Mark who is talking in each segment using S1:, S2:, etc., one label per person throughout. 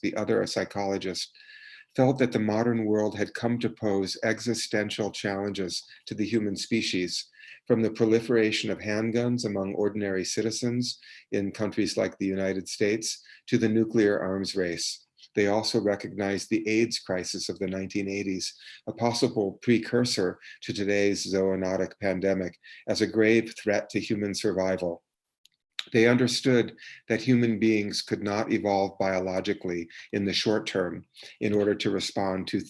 S1: the other a psychologist, felt that the modern world had come to pose existential challenges to the human species, from the proliferation of handguns among ordinary citizens in countries like the United States to the nuclear arms race. They also recognized the AIDS crisis of the 1980s, a possible precursor to today's zoonotic pandemic, as a grave threat to human survival. They understood that human beings could not evolve biologically in the short term in order to respond to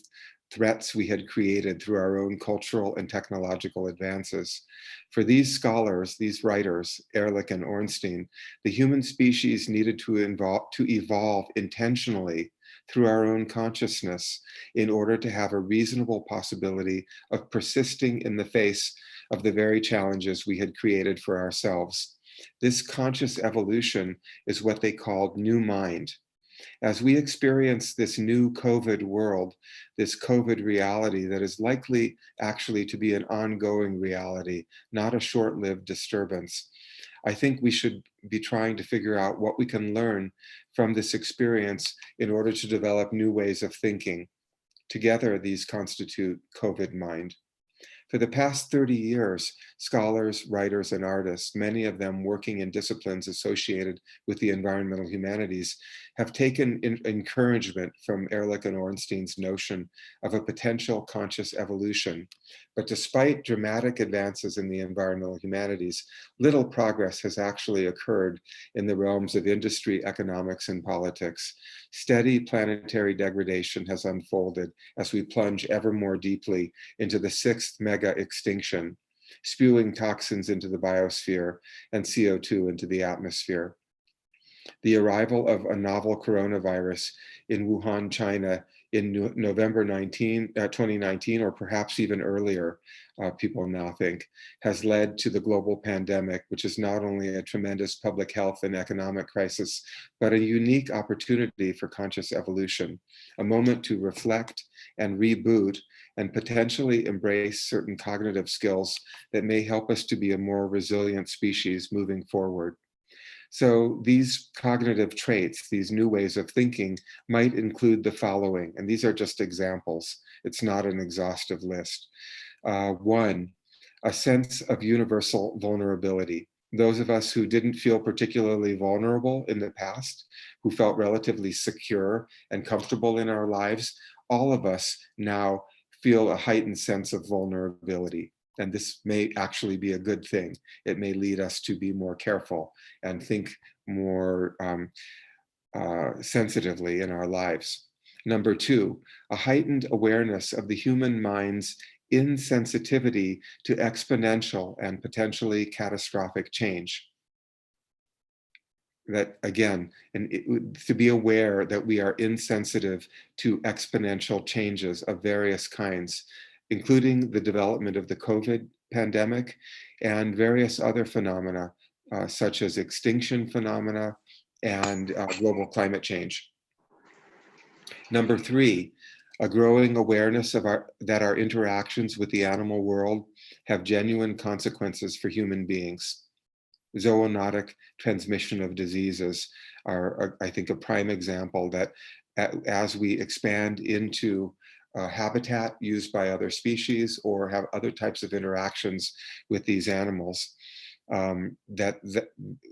S1: threats we had created through our own cultural and technological advances. For these scholars, these writers, Ehrlich and Ornstein, the human species needed to evolve intentionally through our own consciousness in order to have a reasonable possibility of persisting in the face of the very challenges we had created for ourselves. This conscious evolution is what they called new mind. As we experience this new COVID world, this COVID reality that is likely actually to be an ongoing reality, not a short-lived disturbance, I think we should be trying to figure out what we can learn from this experience in order to develop new ways of thinking. Together, these constitute COVID mind. For the past 30 years, scholars, writers, and artists, many of them working in disciplines associated with the environmental humanities, have taken encouragement from Ehrlich and Ornstein's notion of a potential conscious evolution. But despite dramatic advances in the environmental humanities, little progress has actually occurred in the realms of industry, economics, and politics. Steady planetary degradation has unfolded as we plunge ever more deeply into the sixth mega extinction, spewing toxins into the biosphere and CO2 into the atmosphere. The arrival of a novel coronavirus in Wuhan, China in November 2019, or perhaps even earlier, people now think, has led to the global pandemic, which is not only a tremendous public health and economic crisis, but a unique opportunity for conscious evolution, a moment to reflect and reboot and potentially embrace certain cognitive skills that may help us to be a more resilient species moving forward. So these cognitive traits, these new ways of thinking, might include the following, and these are just examples. It's not an exhaustive list. One, a sense of universal vulnerability. Those of us who didn't feel particularly vulnerable in the past, who felt relatively secure and comfortable in our lives, all of us now feel a heightened sense of vulnerability. And this may actually be a good thing. It may lead us to be more careful and think more sensitively in our lives. Number two, a heightened awareness of the human mind's insensitivity to exponential and potentially catastrophic change. That again, to be aware that we are insensitive to exponential changes of various kinds, including the development of the COVID pandemic and various other phenomena, such as extinction phenomena and global climate change. Number three, a growing awareness of that our interactions with the animal world have genuine consequences for human beings. Zoonotic transmission of diseases are, I think, a prime example that as we expand into habitat used by other species or have other types of interactions with these animals, that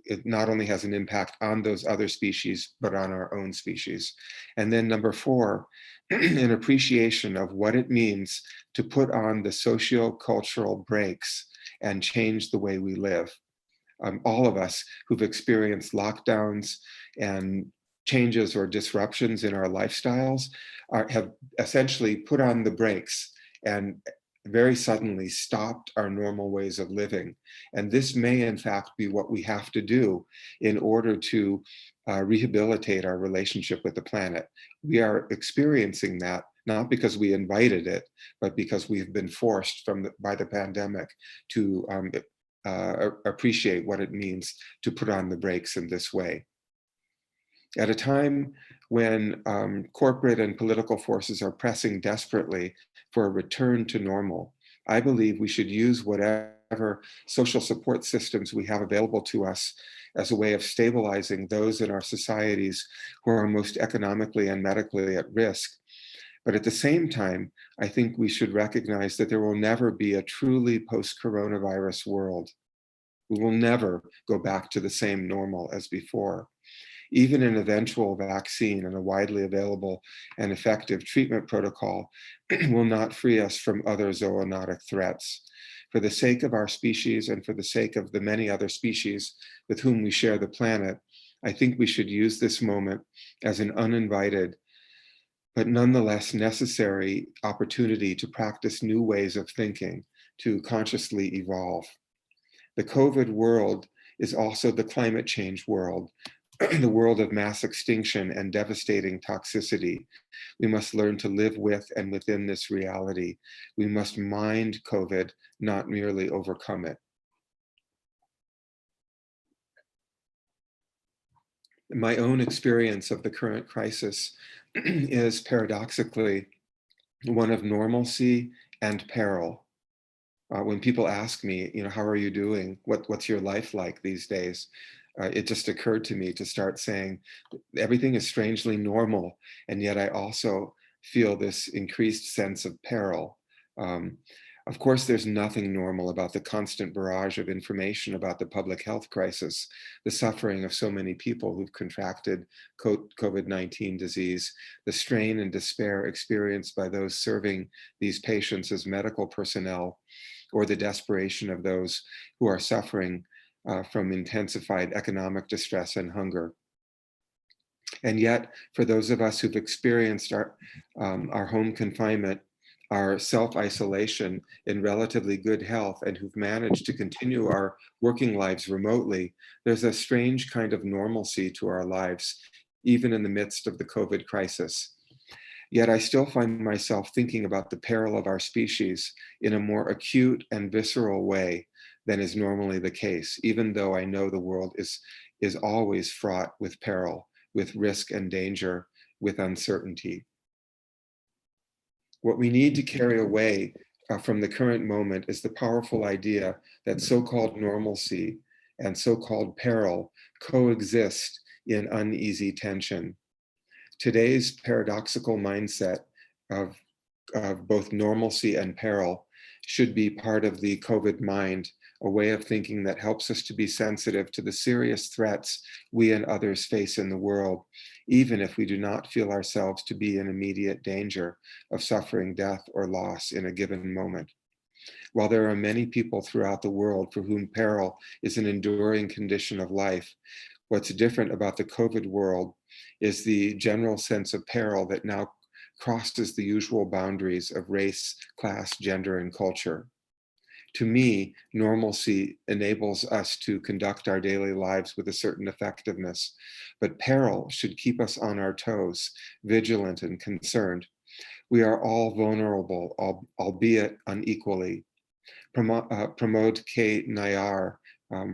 S1: it not only has an impact on those other species, but on our own species. And then number four, an appreciation of what it means to put on the socio-cultural brakes and change the way we live. All of us who've experienced lockdowns and changes or disruptions in our lifestyles have essentially put on the brakes and very suddenly stopped our normal ways of living. And this may in fact be what we have to do in order to rehabilitate our relationship with the planet. We are experiencing that not because we invited it, but because we've been forced by the pandemic to appreciate what it means to put on the brakes in this way. At a time when corporate and political forces are pressing desperately for a return to normal, I believe we should use whatever social support systems we have available to us as a way of stabilizing those in our societies who are most economically and medically at risk. But at the same time, I think we should recognize that there will never be a truly post-coronavirus world. We will never go back to the same normal as before. Even an eventual vaccine and a widely available and effective treatment protocol will not free us from other zoonotic threats. For the sake of our species and for the sake of the many other species with whom we share the planet, I think we should use this moment as an uninvited but nonetheless necessary opportunity to practice new ways of thinking, to consciously evolve. The COVID world is also the climate change world, the world of mass extinction and devastating toxicity. We must learn to live with and within this reality. We must mind COVID, not merely overcome it. My own experience of the current crisis is paradoxically one of normalcy and peril. When people ask me, how are you doing? What's your life like these days? It just occurred to me to start saying everything is strangely normal, and yet I also feel this increased sense of peril. Of course, there's nothing normal about the constant barrage of information about the public health crisis, the suffering of so many people who've contracted COVID-19 disease, the strain and despair experienced by those serving these patients as medical personnel, or the desperation of those who are suffering from intensified economic distress and hunger. And yet, for those of us who've experienced our home confinement, our self-isolation in relatively good health, and who've managed to continue our working lives remotely, there's a strange kind of normalcy to our lives, even in the midst of the COVID crisis. Yet I still find myself thinking about the peril of our species in a more acute and visceral way than is normally the case, even though I know the world is always fraught with peril, with risk and danger, with uncertainty. What we need to carry away from the current moment is the powerful idea that so-called normalcy and so-called peril coexist in uneasy tension. Today's paradoxical mindset of both normalcy and peril should be part of the COVID mind, a way of thinking that helps us to be sensitive to the serious threats we and others face in the world, even if we do not feel ourselves to be in immediate danger of suffering death or loss in a given moment. While there are many people throughout the world for whom peril is an enduring condition of life, what's different about the COVID world is the general sense of peril that now crosses the usual boundaries of race, class, gender, and culture. To me, normalcy enables us to conduct our daily lives with a certain effectiveness, but peril should keep us on our toes, vigilant and concerned. We are all vulnerable, albeit unequally. Pramod K. Nayar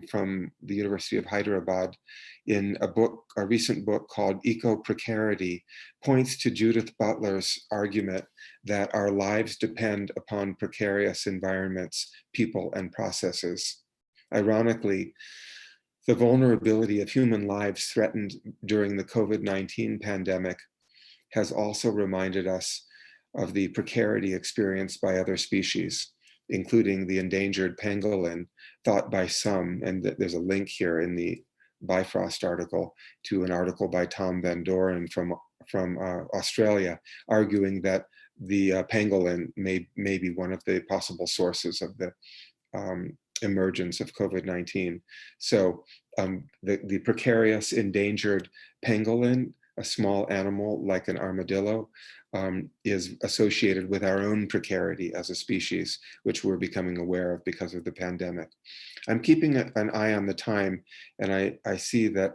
S1: from the University of Hyderabad, in a recent book called Eco-Precarity, points to Judith Butler's argument that our lives depend upon precarious environments, people, and processes. Ironically, the vulnerability of human lives threatened during the COVID-19 pandemic has also reminded us of the precarity experienced by other species, including the endangered pangolin, thought by some, and there's a link here in the Bifrost article to an article by Tom Van Doren from Australia, arguing that the pangolin may be one of the possible sources of the emergence of COVID-19. So the precarious endangered pangolin, a small animal like an armadillo, is associated with our own precarity as a species, which we're becoming aware of because of the pandemic. I'm keeping an eye on the time, and I see that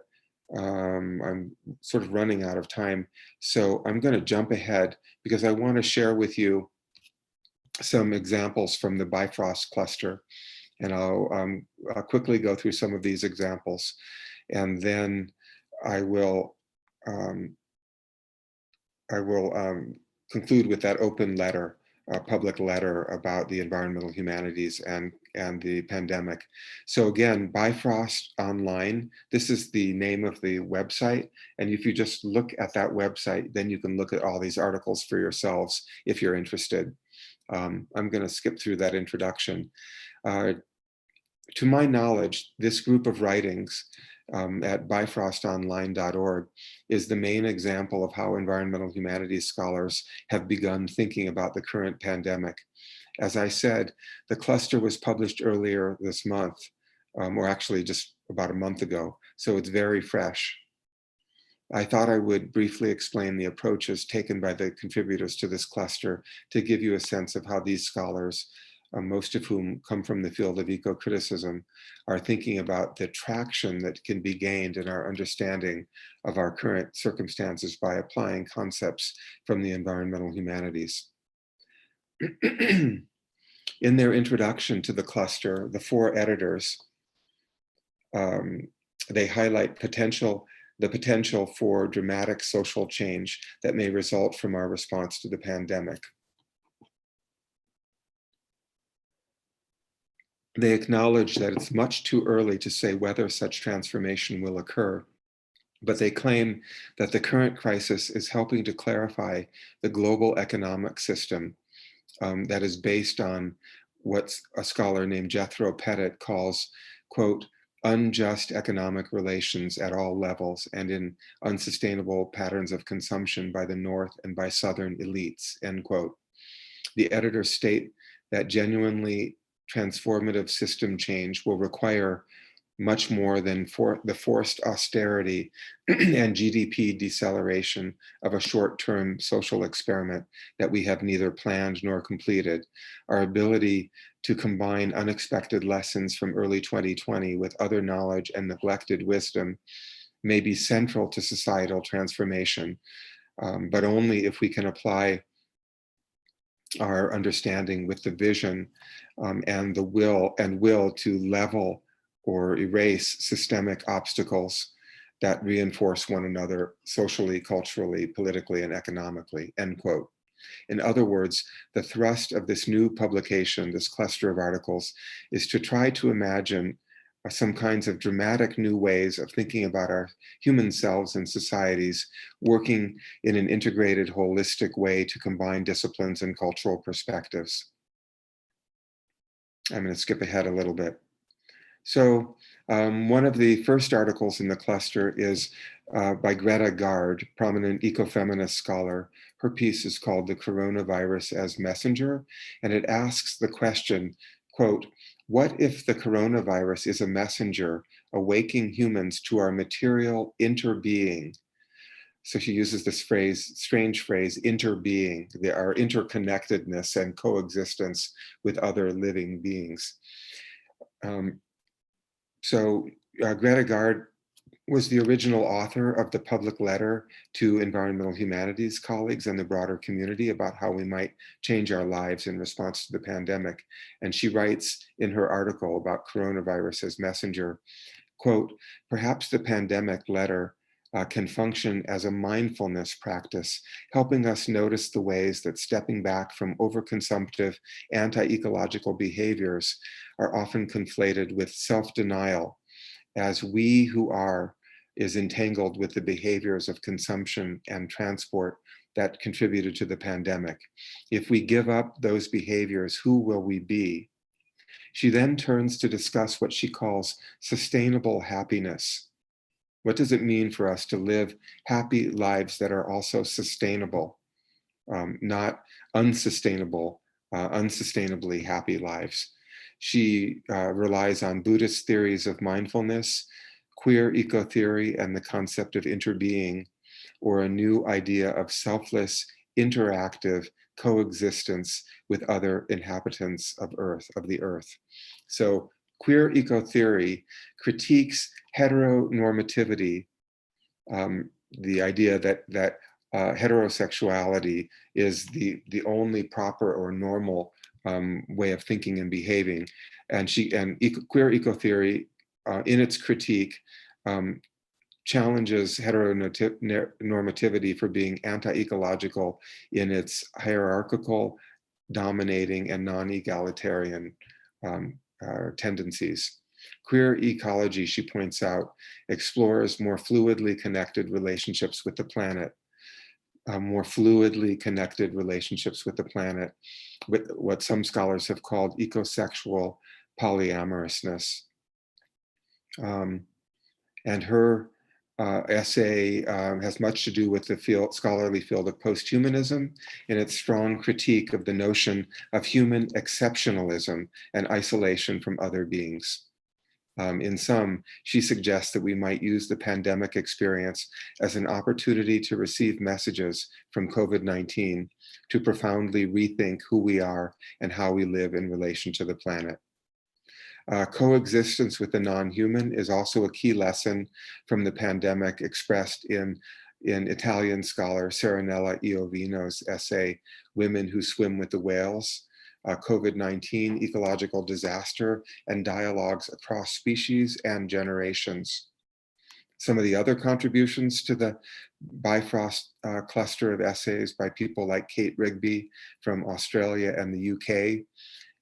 S1: I'm sort of running out of time. So I'm going to jump ahead because I want to share with you some examples from the Bifrost cluster. And I'll quickly go through some of these examples, and then I will conclude with that open letter public letter about the environmental humanities and the pandemic. So again, Bifrost Online, this is the name of the website. And if you just look at that website, then you can look at all these articles for yourselves if you're interested. I'm going to skip through that introduction. To my knowledge, this group of writings at bifrostonline.org is the main example of how environmental humanities scholars have begun thinking about the current pandemic. As I said, the cluster was published earlier this month, or actually just about a month ago, so it's very fresh. I thought I would briefly explain the approaches taken by the contributors to this cluster to give you a sense of how these scholars, most of whom come from the field of eco-criticism, are thinking about the traction that can be gained in our understanding of our current circumstances by applying concepts from the environmental humanities. In their introduction to the cluster, the four editors, they highlight the potential for dramatic social change that may result from our response to the pandemic. They acknowledge that it's much too early to say whether such transformation will occur, but they claim that the current crisis is helping to clarify the global economic system that is based on what a scholar named Jethro Pettit calls, quote, unjust economic relations at all levels and in unsustainable patterns of consumption by the North and by Southern elites, end quote. The editors state that genuinely transformative system change will require much more than the forced austerity and GDP deceleration of a short-term social experiment that we have neither planned nor completed. Our ability to combine unexpected lessons from early 2020 with other knowledge and neglected wisdom may be central to societal transformation, but only if we can apply our understanding with the vision and the will to level or erase systemic obstacles that reinforce one another socially, culturally, politically, and economically, end quote. In other words, the thrust of this new publication, this cluster of articles, is to try to imagine some kinds of dramatic new ways of thinking about our human selves and societies, working in an integrated, holistic way to combine disciplines and cultural perspectives. I'm going to skip ahead a little bit. So one of the first articles in the cluster is by Greta Gard, prominent ecofeminist scholar. Her piece is called "The Coronavirus as Messenger," and it asks the question, quote, what if the coronavirus is a messenger awaking humans to our material interbeing? So she uses this phrase, strange phrase, interbeing, our interconnectedness and coexistence with other living beings. Greta Gard was the original author of the public letter to environmental humanities colleagues and the broader community about how we might change our lives in response to the pandemic. And she writes in her article about coronavirus as messenger, quote, perhaps the pandemic letter can function as a mindfulness practice, helping us notice the ways that stepping back from overconsumptive anti-ecological behaviors are often conflated with self-denial, as we who are is entangled with the behaviors of consumption and transport that contributed to the pandemic. If we give up those behaviors, who will we be? She then turns to discuss what she calls sustainable happiness. What does it mean for us to live happy lives that are also sustainable, not unsustainable, unsustainably happy lives? She relies on Buddhist theories of mindfulness, queer eco-theory, and the concept of interbeing, or a new idea of selfless, interactive coexistence with other inhabitants of the earth. So queer eco-theory critiques heteronormativity, the idea that heterosexuality is the only proper or normal way of thinking and behaving. And queer eco-theory, in its critique, challenges heteronormativity for being anti-ecological in its hierarchical, dominating and non-egalitarian tendencies. Queer ecology, she points out, explores more fluidly connected relationships with the planet, with what some scholars have called ecosexual polyamorousness. And her essay has much to do with the scholarly field of posthumanism and its strong critique of the notion of human exceptionalism and isolation from other beings. In sum, she suggests that we might use the pandemic experience as an opportunity to receive messages from COVID-19 to profoundly rethink who we are and how we live in relation to the planet. Coexistence with the non-human is also a key lesson from the pandemic expressed in Italian scholar Serenella Iovino's essay, Women Who Swim with the Whales, COVID-19, Ecological Disaster, and Dialogues Across Species and Generations. Some of the other contributions to the Bifrost cluster of essays by people like Kate Rigby from Australia and the UK,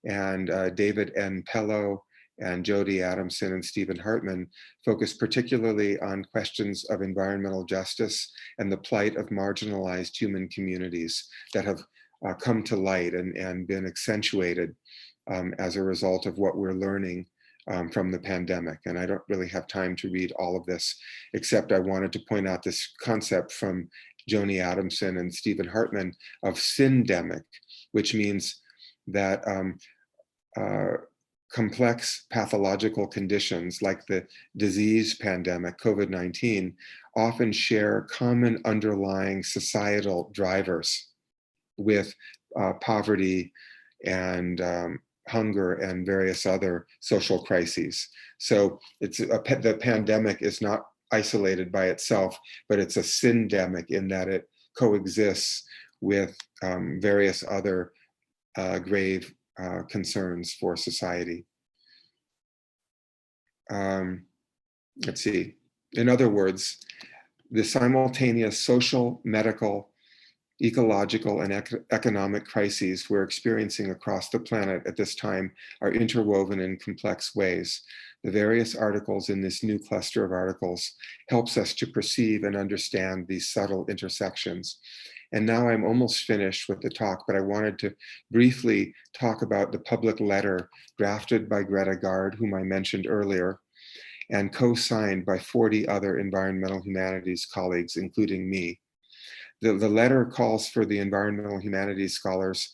S1: and David N. Pello, and Jody Adamson and Stephen Hartman focus particularly on questions of environmental justice and the plight of marginalized human communities that have come to light and been accentuated as a result of what we're learning from the pandemic. And I don't really have time to read all of this, except I wanted to point out this concept from Joni Adamson and Stephen Hartman of syndemic, which means that complex pathological conditions like the disease pandemic, COVID-19, often share common underlying societal drivers with poverty and hunger and various other social crises. So the pandemic is not isolated by itself, but it's a syndemic in that it coexists with various other grave concerns for society. Let's see. In other words, the simultaneous social, medical, ecological, and economic crises we're experiencing across the planet at this time are interwoven in complex ways. The various articles in this new cluster of articles helps us to perceive and understand these subtle intersections. And now I'm almost finished with the talk, but I wanted to briefly talk about the public letter drafted by Greta Gard, whom I mentioned earlier, and co-signed by 40 other environmental humanities colleagues, including me. The letter calls for the environmental humanities scholars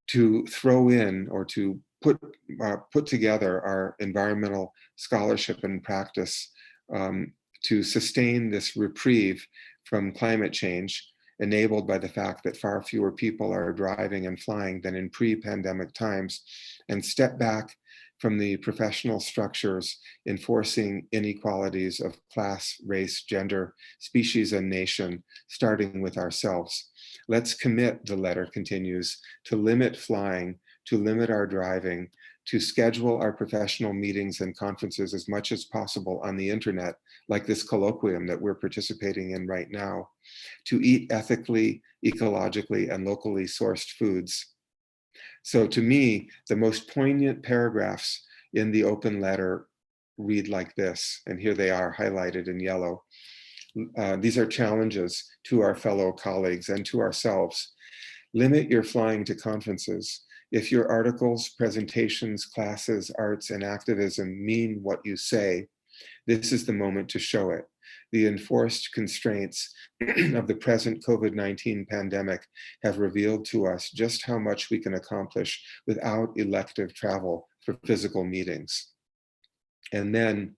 S1: to throw in or to put together our environmental scholarship and practice to sustain this reprieve from climate change, enabled by the fact that far fewer people are driving and flying than in pre-pandemic times, and step back from the professional structures enforcing inequalities of class, race, gender, species, and nation, starting with ourselves. Let's commit, the letter continues, to limit flying, to limit our driving, to schedule our professional meetings and conferences as much as possible on the internet, like this colloquium that we're participating in right now, to eat ethically, ecologically, and locally sourced foods. So to me, the most poignant paragraphs in the open letter read like this, and here they are highlighted in yellow. These are challenges to our fellow colleagues and to ourselves. Limit your flying to conferences. If your articles, presentations, classes, arts, and activism mean what you say, this is the moment to show it. The enforced constraints of the present COVID-19 pandemic have revealed to us just how much we can accomplish without elective travel for physical meetings. And then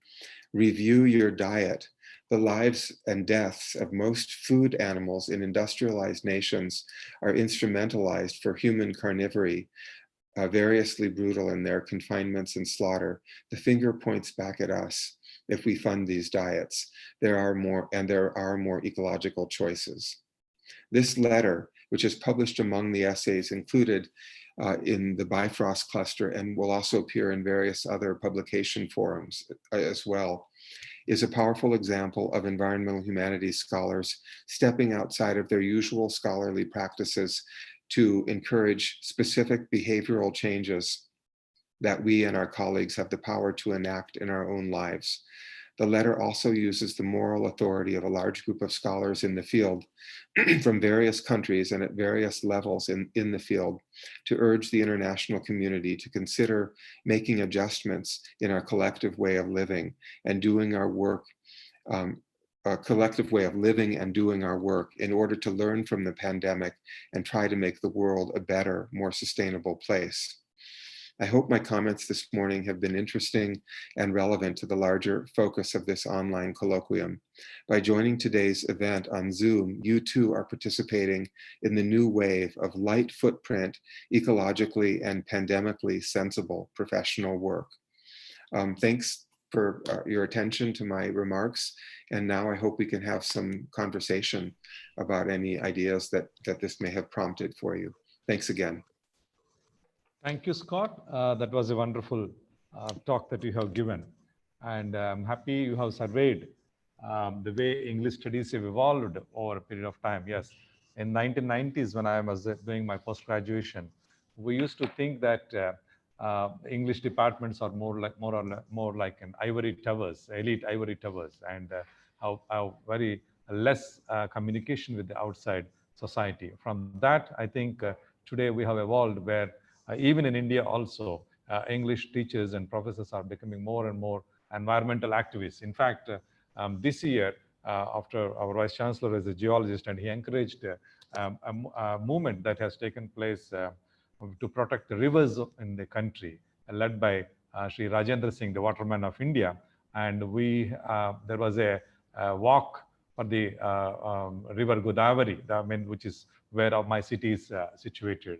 S1: review your diet. The lives and deaths of most food animals in industrialized nations are instrumentalized for human carnivory, variously brutal in their confinements and slaughter. The finger points back at us. If we fund these diets, there are more ecological choices. This letter, which is published among the essays included in the Bifrost cluster and will also appear in various other publication forums as well, is a powerful example of environmental humanities scholars stepping outside of their usual scholarly practices to encourage specific behavioral changes that we and our colleagues have the power to enact in our own lives. The letter also uses the moral authority of a large group of scholars in the field from various countries and at various levels in the field to urge the international community to consider making adjustments in our collective way of living and doing our work, a collective way of living and doing our work in order to learn from the pandemic and try to make the world a better, more sustainable place. I hope my comments this morning have been interesting and relevant to the larger focus of this online colloquium. By joining today's event on Zoom, you too are participating in the new wave of light footprint, ecologically and pandemically sensible professional work. Thanks for your attention to my remarks. And now I hope we can have some conversation about any ideas that this may have prompted for you. Thanks again.
S2: Thank you, Scott. That was a wonderful talk that you have given. And I'm happy you have surveyed the way English studies have evolved over a period of time. Yes, in 1990s, when I was doing my post-graduation, we used to think that English departments are more like an ivory towers, elite ivory towers, and have very less communication with the outside society. From that, I think today we have evolved where even in India also, English teachers and professors are becoming more and more environmental activists. In fact, this year, after our Vice Chancellor is a geologist, and he encouraged a movement that has taken place to protect the rivers in the country, led by Sri Rajendra Singh, the waterman of India. And there was a walk for the river Godavari, which is where my city is situated.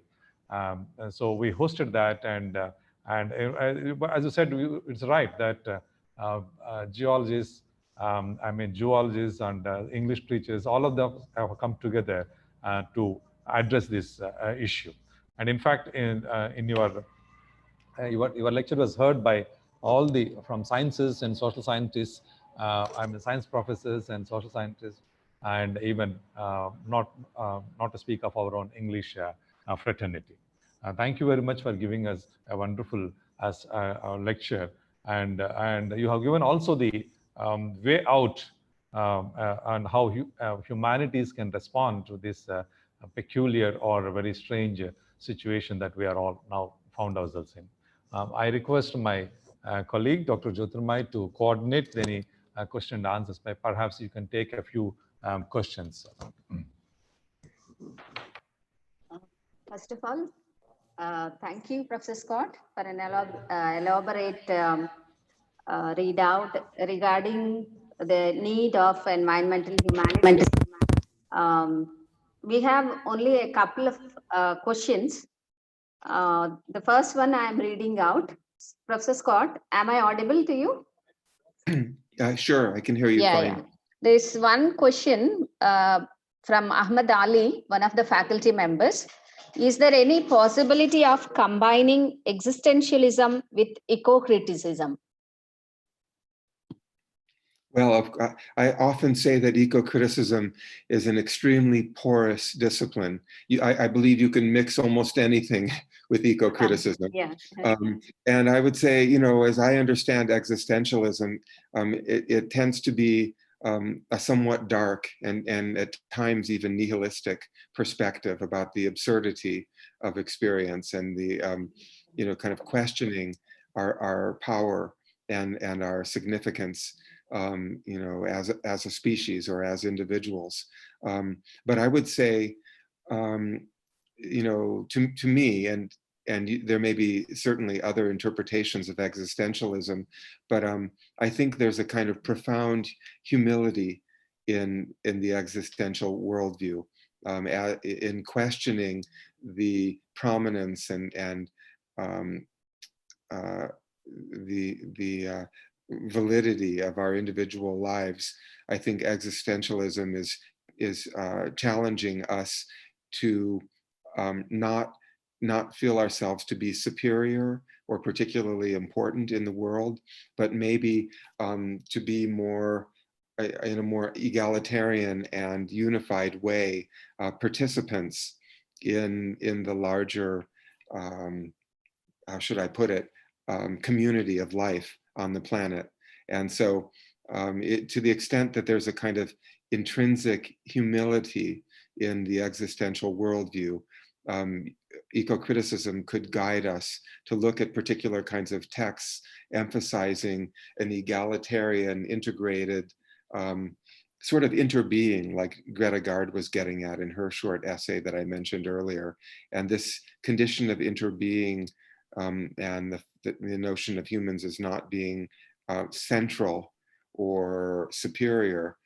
S2: And so we hosted that, and as you said, it's right that geologists, zoologists and English teachers, all of them have come together to address this issue. And in fact, in your lecture was heard by all from sciences and social scientists, science professors and social scientists, and even not to speak of our own English fraternity. Thank you very much for giving us a wonderful lecture, and you have given also the way out on how humanities can respond to this peculiar or very strange situation that we are all now found ourselves in. I request my colleague, Dr. Jyotirmai, to coordinate any question and answers. Perhaps you can take a few questions.
S3: First of all, thank you, Professor Scott, for an elaborate readout regarding the need of environmental humanities. We have only a couple of questions. The first one I am reading out. Professor Scott, am I audible to you?
S1: Sure, I can hear you fine.
S3: Yeah. There's one question from Ahmed Ali, one of the faculty members. Is there any possibility of combining existentialism with eco-criticism?
S1: Well, I often say that eco-criticism is an extremely porous discipline. I believe you can mix almost anything with eco-criticism.
S3: Yeah.
S1: And I would say, as I understand existentialism, it tends to be a somewhat dark and at times even nihilistic perspective about the absurdity of experience and the kind of questioning our power and our significance as a species or as individuals. But I would say to me, and there may be certainly other interpretations of existentialism, but I think there's a kind of profound humility in the existential worldview, in questioning the prominence and the validity of our individual lives. I think existentialism is challenging us to not feel ourselves to be superior or particularly important in the world, but maybe to be more in a more egalitarian and unified way participants in the larger, how should I put it, community of life on the planet. And so to the extent that there's a kind of intrinsic humility in the existential worldview, eco-criticism could guide us to look at particular kinds of texts emphasizing an egalitarian, integrated sort of interbeing, like Greta Gard was getting at in her short essay that I mentioned earlier. And this condition of interbeing and the notion of humans as not being central or superior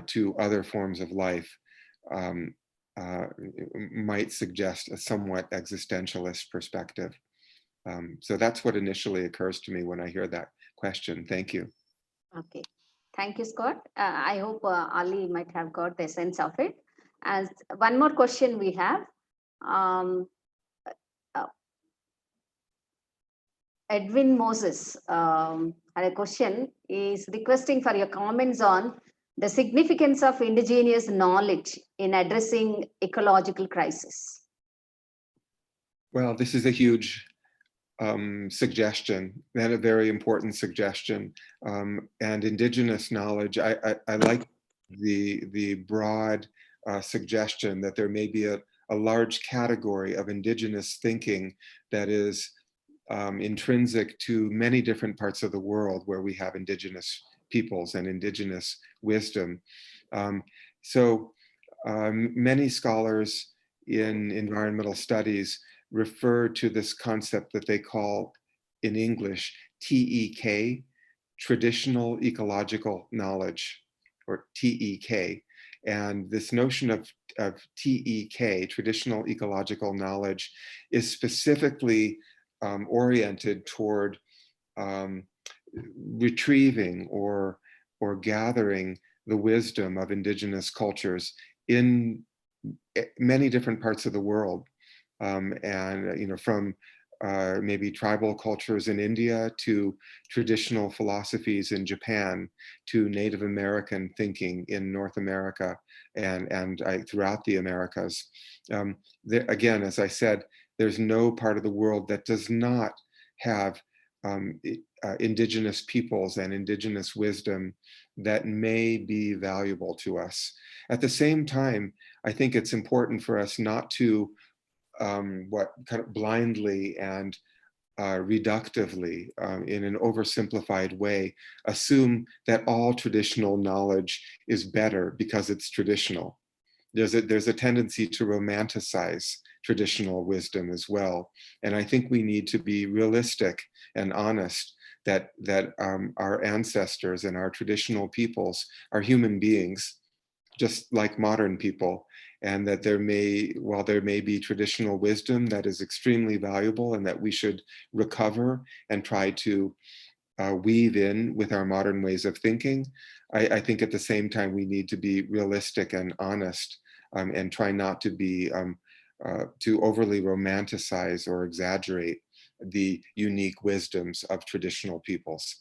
S1: to other forms of life might suggest a somewhat existentialist perspective. So that's what initially occurs to me when I hear that question. Thank you.
S3: Okay. Thank you, Scott. I hope Ali might have got the sense of it. As one more question we have. Edwin Moses had a question, is requesting for your comments on the significance of indigenous knowledge in addressing ecological crisis.
S1: Well, this is a huge suggestion and a very important suggestion. And indigenous knowledge, I like the broad suggestion that there may be a large category of indigenous thinking that is intrinsic to many different parts of the world where we have indigenous peoples and indigenous wisdom. So many scholars in environmental studies refer to this concept that they call in English TEK, traditional ecological knowledge, or TEK. And this notion of TEK, traditional ecological knowledge, is specifically oriented toward retrieving or gathering the wisdom of indigenous cultures in many different parts of the world. And from maybe tribal cultures in India to traditional philosophies in Japan to Native American thinking in North America and throughout the Americas. Again, as I said, there's no part of the world that does not have indigenous peoples and indigenous wisdom that may be valuable to us. At the same time, I think it's important for us not to kind of blindly and reductively, in an oversimplified way, assume that all traditional knowledge is better because it's traditional. There's a tendency to romanticize traditional wisdom as well. And I think we need to be realistic and honest that our ancestors and our traditional peoples are human beings, just like modern people, and that while there may be traditional wisdom that is extremely valuable and that we should recover and try to weave in with our modern ways of thinking, I think at the same time we need to be realistic and honest and try not to be to overly romanticize or exaggerate the unique wisdoms of traditional peoples.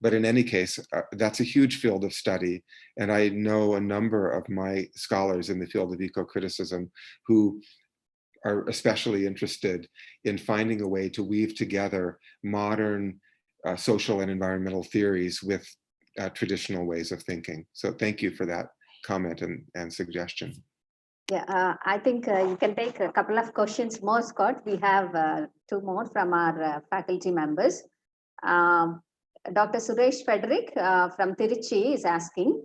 S1: But in any case, that's a huge field of study. And I know a number of my scholars in the field of eco-criticism who are especially interested in finding a way to weave together modern social and environmental theories with traditional ways of thinking. So thank you for that comment and suggestion.
S3: Yeah, I think you can take a couple of questions more, Scott. We have two more from our faculty members. Dr. Suresh Frederick from Tiruchi is asking.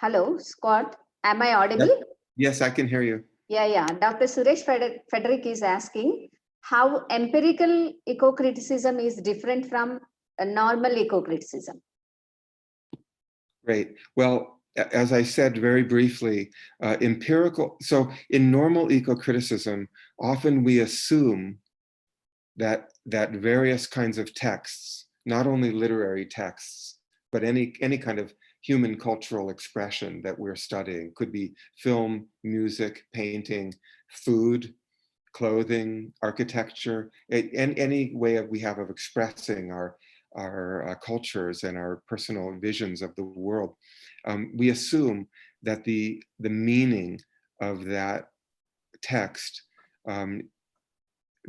S3: Hello, Scott. Am I audible?
S1: Yes, I can hear you.
S3: Yeah. Dr. Suresh Frederick is asking how empirical eco-criticism is different from a normal eco-criticism.
S1: Great. Well, as I said very briefly, empirical. So in normal eco-criticism, often we assume that various kinds of texts, not only literary texts, but any kind of human cultural expression that we're studying, could be film, music, painting, food, clothing, architecture, and any way we have of expressing cultures and our personal visions of the world, we assume that the meaning of that text,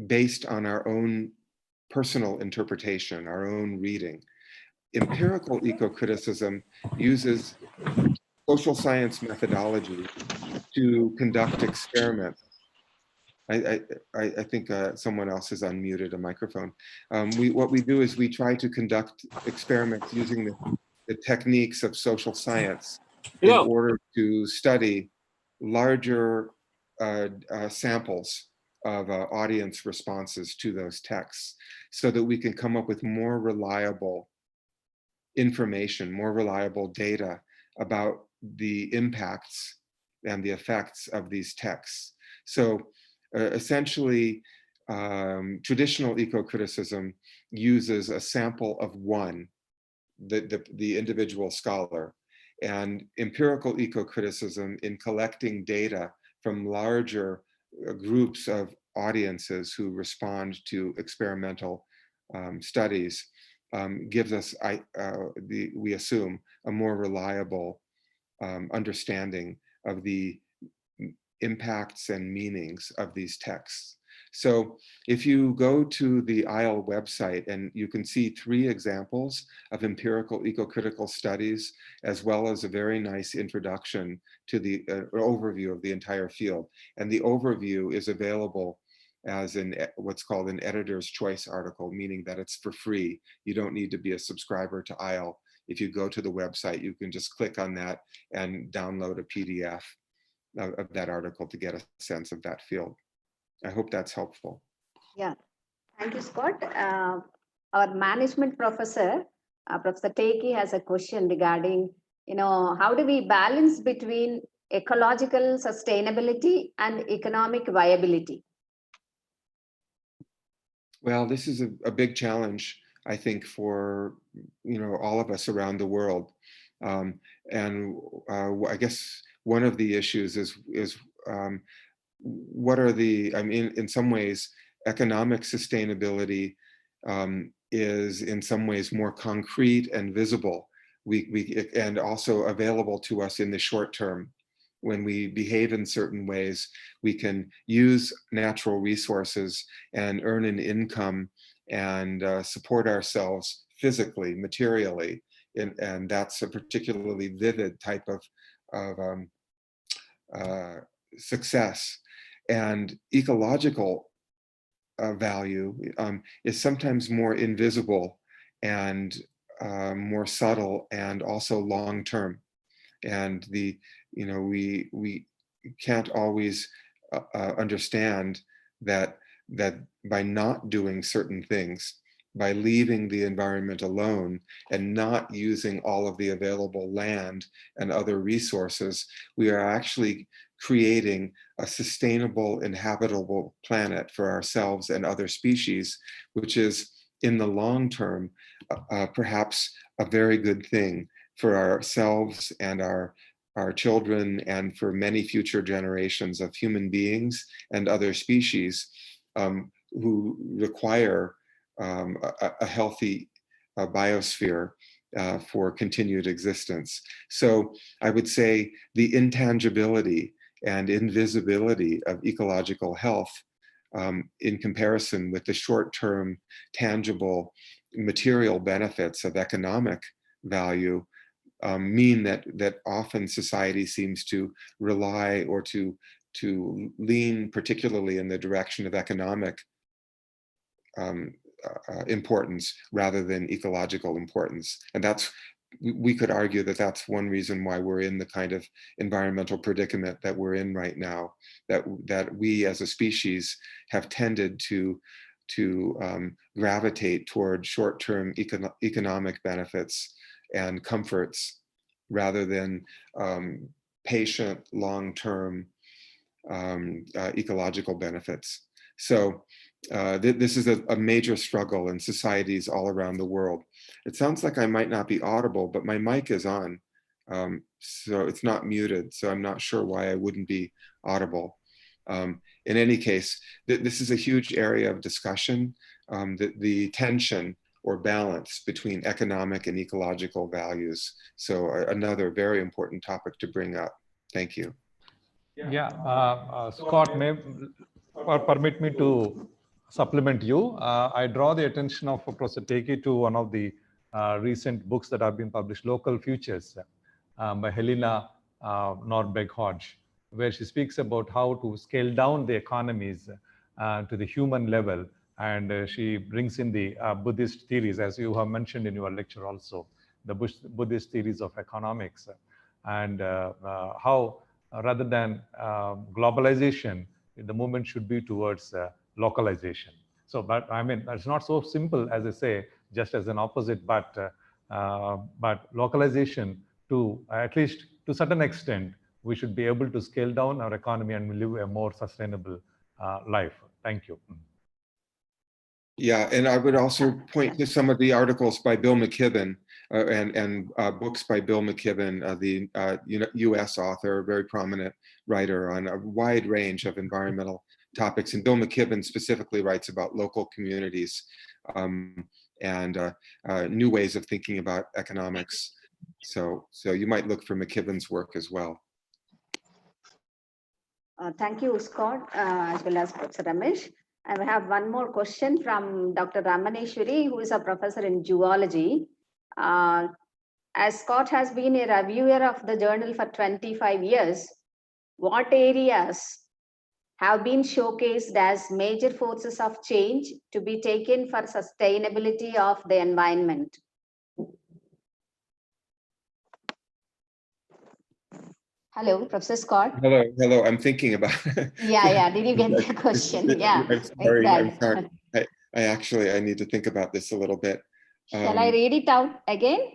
S1: based on our own personal interpretation, our own reading. Empirical eco-criticism uses social science methodology to conduct experiments. I think someone else has unmuted a microphone. What we do is we try to conduct experiments using the techniques of social science in order to study larger samples of audience responses to those texts, so that we can come up with more reliable information, more reliable data about the impacts and the effects of these texts. So essentially, traditional eco-criticism uses a sample of one, the individual scholar, and empirical eco-criticism, in collecting data from larger groups of audiences who respond to experimental studies, gives us, we assume, a more reliable understanding of the impacts and meanings of these texts. So if you go to the ISLE website, and you can see 3 examples of empirical eco-critical studies, as well as a very nice introduction to the overview of the entire field. And the overview is available as what's called an editor's choice article, meaning that it's for free. You don't need to be a subscriber to ISLE. If you go to the website, you can just click on that and download a PDF of that article to get a sense of that field. I hope that's helpful.
S3: Yeah, thank you, Scott. Our management professor, Professor Teiki, has a question regarding, how do we balance between ecological sustainability and economic viability?
S1: Well, this is a big challenge, I think, for all of us around the world. I guess one of the issues is what are the, in some ways, economic sustainability is in some ways more concrete and visible, and also available to us in the short term. When we behave in certain ways, we can use natural resources and earn an income and support ourselves physically, materially, and that's a particularly vivid type of success. And ecological value is sometimes more invisible and more subtle, and also long-term. And we can't always understand that by not doing certain things, by leaving the environment alone and not using all of the available land and other resources, we are actually creating a sustainable, inhabitable planet for ourselves and other species, which is, in the long term, perhaps a very good thing for ourselves and our children, and for many future generations of human beings and other species who require a healthy biosphere for continued existence. So I would say the intangibility and invisibility of ecological health, in comparison with the short-term, tangible, material benefits of economic value, mean that often society seems to rely or to lean particularly in the direction of economic importance rather than ecological importance. And we could argue that that's one reason why we're in the kind of environmental predicament that we're in right now, that we as a species have tended to gravitate toward short-term economic benefits and comforts rather than patient, long-term ecological benefits. So this is a major struggle in societies all around the world. It sounds like I might not be audible, but my mic is on, so it's not muted, so I'm not sure why I wouldn't be audible. In any case, this is a huge area of discussion. The tension or balance between economic and ecological values. So another very important topic to bring up. Thank you.
S2: Yeah, Scott, permit me to supplement you. I draw the attention of Professor Teki to one of the recent books that have been published, Local Futures, by Helena Norberg Hodge, where she speaks about how to scale down the economies to the human level. And she brings in the Buddhist theories, as you have mentioned in your lecture also, the Buddhist theories of economics, and how rather than globalization, the movement should be towards localization. So, but I mean, it's not so simple as I say, just as an opposite, but localization to at least to a certain extent, we should be able to scale down our economy and live a more sustainable life. Thank you.
S1: Yeah, and I would also point to some of the articles by Bill McKibben and books by Bill McKibben, the U.S. author, a very prominent writer on a wide range of environmental topics. And Bill McKibben specifically writes about local communities and new ways of thinking about economics. So you might look for McKibben's work as well.
S3: Thank you, Scott, as well as Professor Ramesh. I have one more question from Dr. Ramaneshwari, who is a professor in geology. As Scott has been a reviewer of the journal for 25 years, what areas have been showcased as major forces of change to be taken for sustainability of the environment? Hello, Professor Scott.
S1: Hello. I'm thinking about it.
S3: Yeah. Did you get the question? Yeah.
S1: I'm sorry. I need to think about this a little bit.
S3: Shall I read it out again?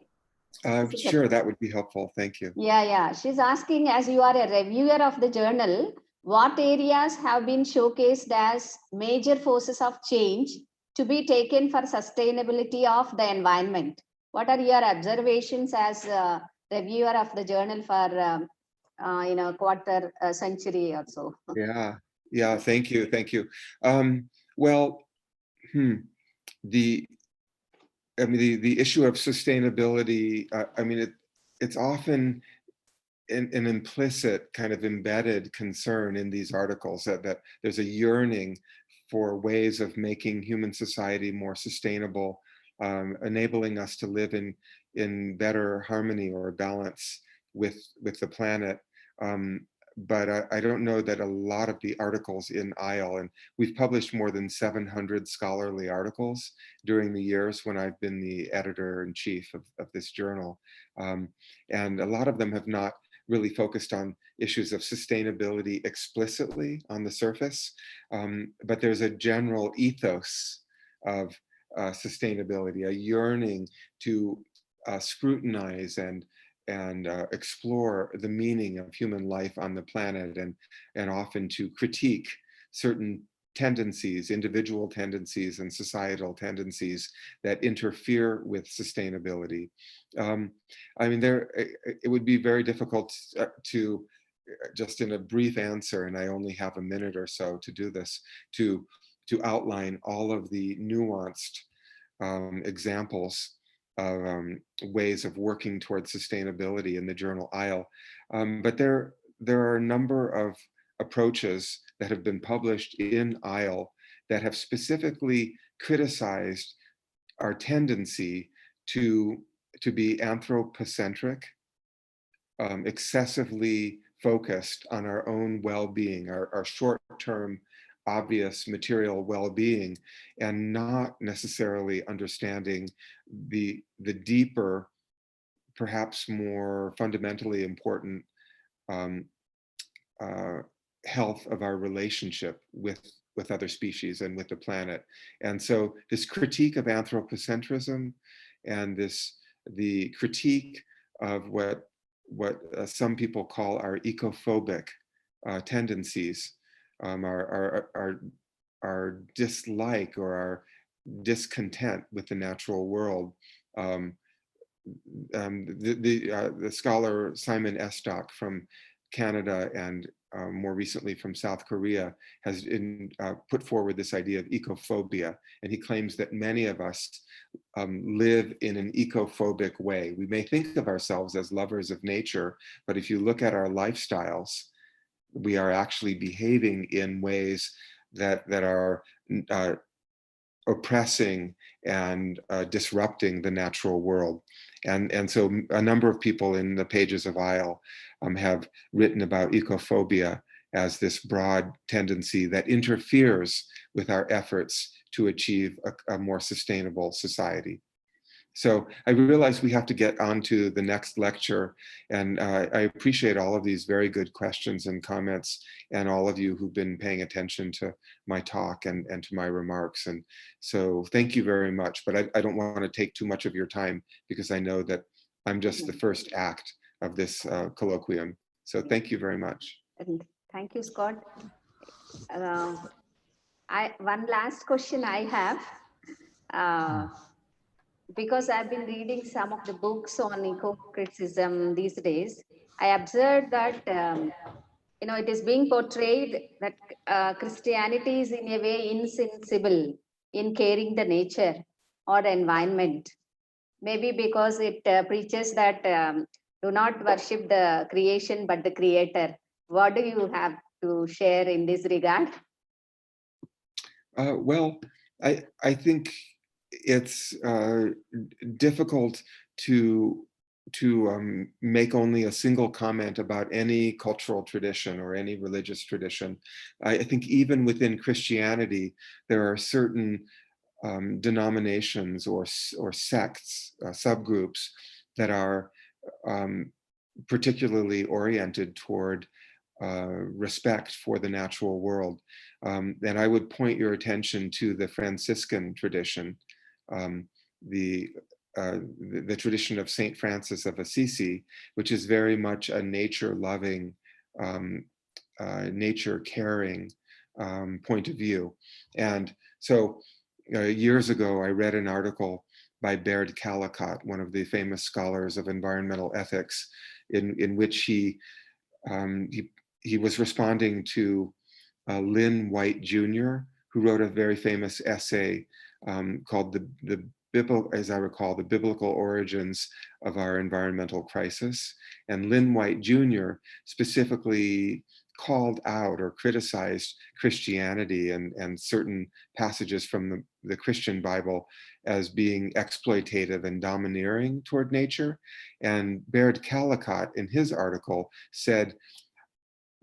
S1: Sure, that would be helpful. Thank you.
S3: Yeah. She's asking, as you are a reviewer of the journal, what areas have been showcased as major forces of change to be taken for sustainability of the environment? What are your observations as a reviewer of the journal for quarter century or so?
S1: Yeah. Thank you. Well, the issue of sustainability. It's often an implicit kind of embedded concern in these articles that there's a yearning for ways of making human society more sustainable, enabling us to live in better harmony or balance with the planet. But I don't know that a lot of the articles in ISLE, and we've published more than 700 scholarly articles during the years when I've been the editor-in-chief of this journal. And a lot of them have not really focused on issues of sustainability explicitly on the surface, but there's a general ethos of sustainability, a yearning to scrutinize and explore the meaning of human life on the planet, and often to critique certain tendencies, individual tendencies and societal tendencies that interfere with sustainability. It would be very difficult to, just in a brief answer, and I only have a minute or so to do this, to outline all of the nuanced examples of ways of working towards sustainability in the journal ISLE. But there are a number of approaches that have been published in ISLE that have specifically criticized our tendency to be anthropocentric, excessively focused on our own well-being, our short-term obvious material well-being, and not necessarily understanding the deeper, perhaps more fundamentally important health of our relationship with other species and with the planet. And so this critique of anthropocentrism and the critique of what some people call our ecophobic tendencies, our dislike or our discontent with the natural world. The scholar Simon Estock from Canada and more recently from South Korea, has put forward this idea of ecophobia. And he claims that many of us live in an ecophobic way. We may think of ourselves as lovers of nature, but if you look at our lifestyles, we are actually behaving in ways that are oppressing and disrupting the natural world. And so a number of people in the pages of Isle have written about ecophobia as this broad tendency that interferes with our efforts to achieve a more sustainable society. So I realize we have to get on to the next lecture, and I appreciate all of these very good questions and comments, and all of you who've been paying attention to my talk and to my remarks. And so thank you very much, but I don't want to take too much of your time because I know that I'm just the first act of this colloquium. So thank you very much.
S3: And thank you, Scott. One last question I have. Because I've been reading some of the books on eco-criticism these days, I observed that it is being portrayed that Christianity is in a way insensible in caring the nature or the environment. Maybe because it preaches that do not worship the creation but the creator. What do you have to share in this regard?
S1: Well, I think it's difficult to make only a single comment about any cultural tradition or any religious tradition. I think even within Christianity, there are certain denominations or sects, subgroups that are particularly oriented toward respect for the natural world. And I would point your attention to the Franciscan tradition, the tradition of Saint Francis of Assisi, which is very much a nature-loving, nature-caring point of view. And so years ago, I read an article by Baird Callicott, one of the famous scholars of environmental ethics, in which he was responding to Lynn White Jr., who wrote a very famous essay called as I recall, the biblical origins of our environmental crisis. And Lynn White Jr. specifically called out or criticized Christianity and certain passages from the Christian Bible as being exploitative and domineering toward nature. And Baird Callicott, in his article, said,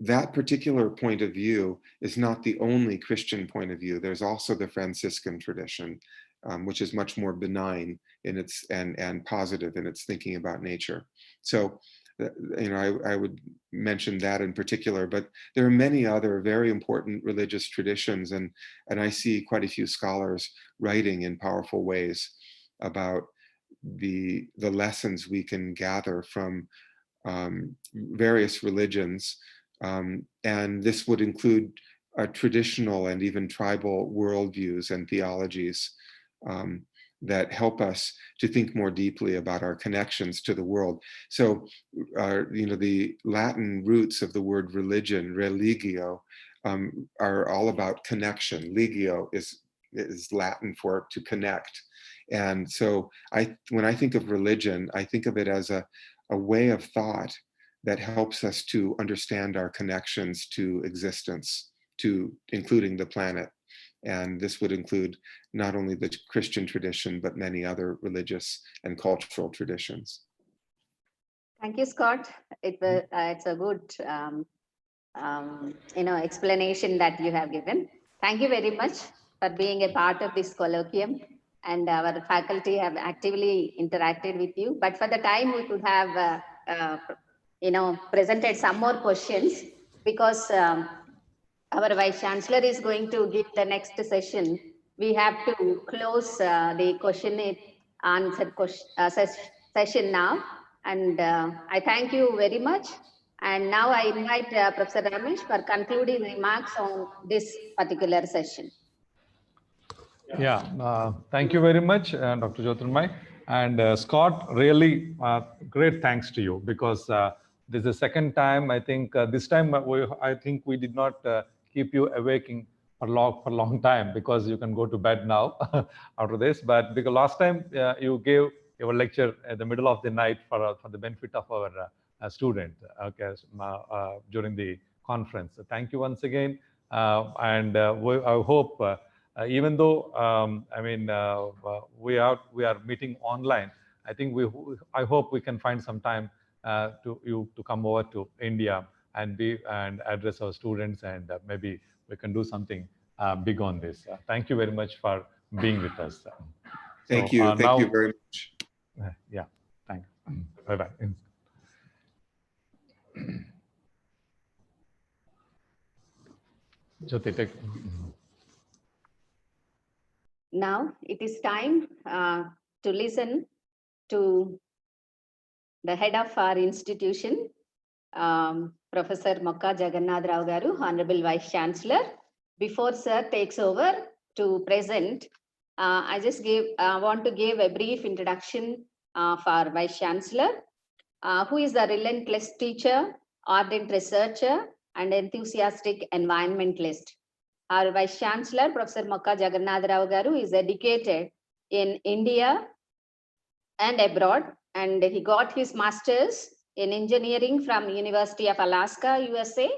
S1: that particular point of view is not the only Christian point of view. There's also the Franciscan tradition, which is much more benign in its and positive in its thinking about nature. So, I would mention that in particular, but there are many other very important religious traditions, and I see quite a few scholars writing in powerful ways about the lessons we can gather from various religions. And this would include traditional and even tribal worldviews and theologies that help us to think more deeply about our connections to the world. So, the Latin roots of the word religion, religio, are all about connection. Legio is Latin for to connect. And so when I think of religion, I think of it as a way of thought that helps us to understand our connections to existence, including the planet. And this would include not only the Christian tradition, but many other religious and cultural traditions.
S3: Thank you, Scott. It's a good explanation that you have given. Thank you very much for being a part of this colloquium. And our faculty have actively interacted with you. But for the time, we could have presented some more questions, because our Vice Chancellor is going to give the next session. We have to close the question and answer session now. And I thank you very much. And now I invite Professor Ramesh for concluding remarks on this particular session.
S2: Yeah, thank you very much, Dr. Jyotirmay. And Scott, really great thanks to you, because This is the second time. I think this time I think we did not keep you awake for long time, because you can go to bed now after this. But because last time you gave your lecture at the middle of the night for the benefit of our student, okay, during the conference. So thank you once again, and I hope even though I mean we are meeting online, I think I hope we can find some time to come over to India and address our students, and maybe we can do something big on this. Thank you very much for being with us.
S1: Thank you. Thank you very much.
S2: Yeah, thank you. Bye-bye. Jyoti, take.
S3: Now it is time to listen to the head of our institution, Professor Mokka Jagannath Rao Garu, Honorable Vice Chancellor. Before Sir takes over to present, I just want to give a brief introduction for Vice Chancellor, who is a relentless teacher, ardent researcher, and enthusiastic environmentalist. Our Vice Chancellor, Professor Mokka Jagannath Rao Garu, is educated in India and abroad, and he got his master's in engineering from University of Alaska, USA.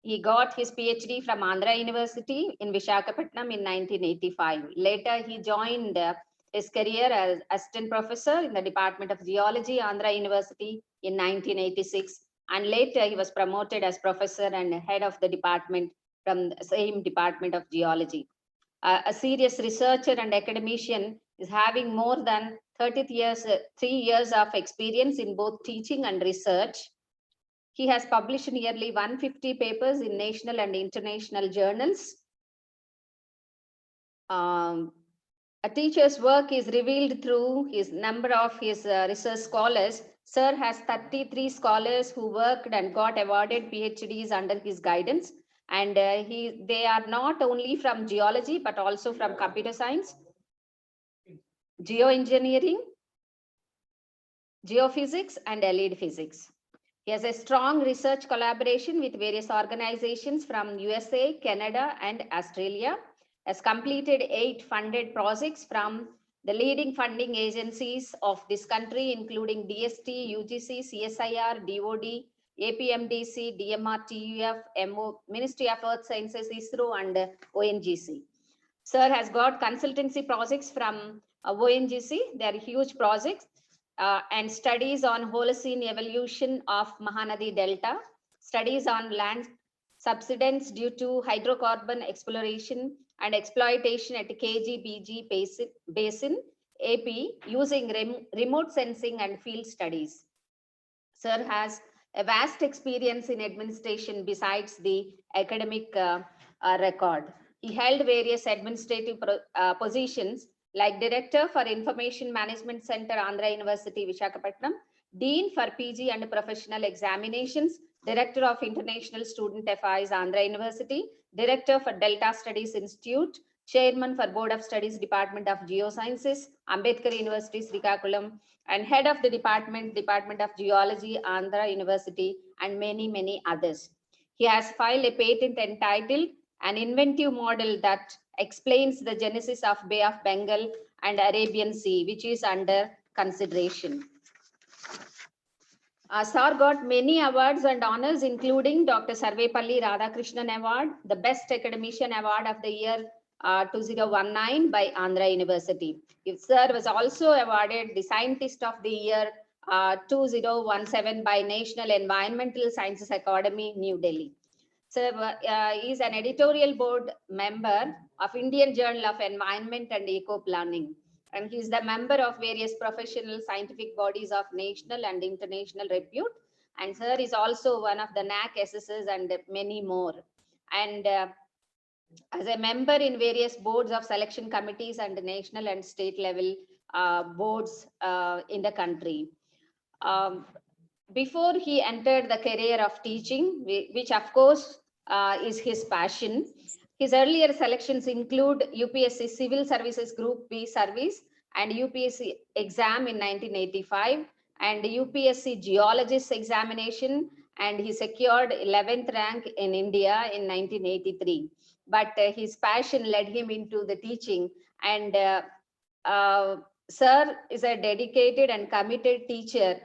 S3: He got his PhD from Andhra University in Visakhapatnam in 1985. Later, he joined his career as assistant professor in the Department of Geology, Andhra University in 1986. And later, he was promoted as professor and head of the department from the same Department of Geology. A serious researcher and academician, is having more than 3 years of experience in both teaching and research. He has published nearly 150 papers in national and international journals. A teacher's work is revealed through his number of his research scholars. Sir has 33 scholars who worked and got awarded PhDs under his guidance. And they are not only from geology, but also from computer science, geoengineering, geophysics, and allied physics. He has a strong research collaboration with various organizations from USA, Canada, and Australia. Has completed 8 funded projects from the leading funding agencies of this country, including DST, UGC, CSIR, DOD, APMDC, DMR, TUF, MO, Ministry of Earth Sciences, ISRO, and ONGC. Sir has got consultancy projects from ONGC. They are huge projects, and studies on Holocene evolution of Mahanadi Delta, studies on land subsidence due to hydrocarbon exploration and exploitation at KG-BG Basin, AP, using remote sensing and field studies. Sir has a vast experience in administration besides the academic record. He held various administrative positions like Director for Information Management Center, Andhra University, Visakhapatnam, Dean for PG and Professional Examinations, Director of International Student Affairs, Andhra University, Director for Delta Studies Institute, Chairman for Board of Studies, Department of Geosciences, Ambedkar University, Srikakulam, and Head of the Department of Geology, Andhra University, and many, many others. He has filed a patent entitled An Inventive Model that explains the genesis of Bay of Bengal and Arabian Sea, which is under consideration. Sir got many awards and honors, including Dr. Sarvepalli Radhakrishnan Award, the Best Academician Award of the year 2019 by Andhra University. Sir was also awarded the Scientist of the Year 2017 by National Environmental Sciences Academy, New Delhi. Sir is an editorial board member of Indian Journal of Environment and Eco-Planning. And he is the member of various professional scientific bodies of national and international repute. And Sir is also one of the NAC assessors and many more. And as a member in various boards of selection committees and national and state level boards in the country. Before he entered the career of teaching, which of course is his passion, his earlier selections include UPSC Civil Services Group B service and UPSC exam in 1985 and UPSC geologist examination, and he secured 11th rank in India in 1983. But his passion led him into the teaching, and Sir is a dedicated and committed teacher.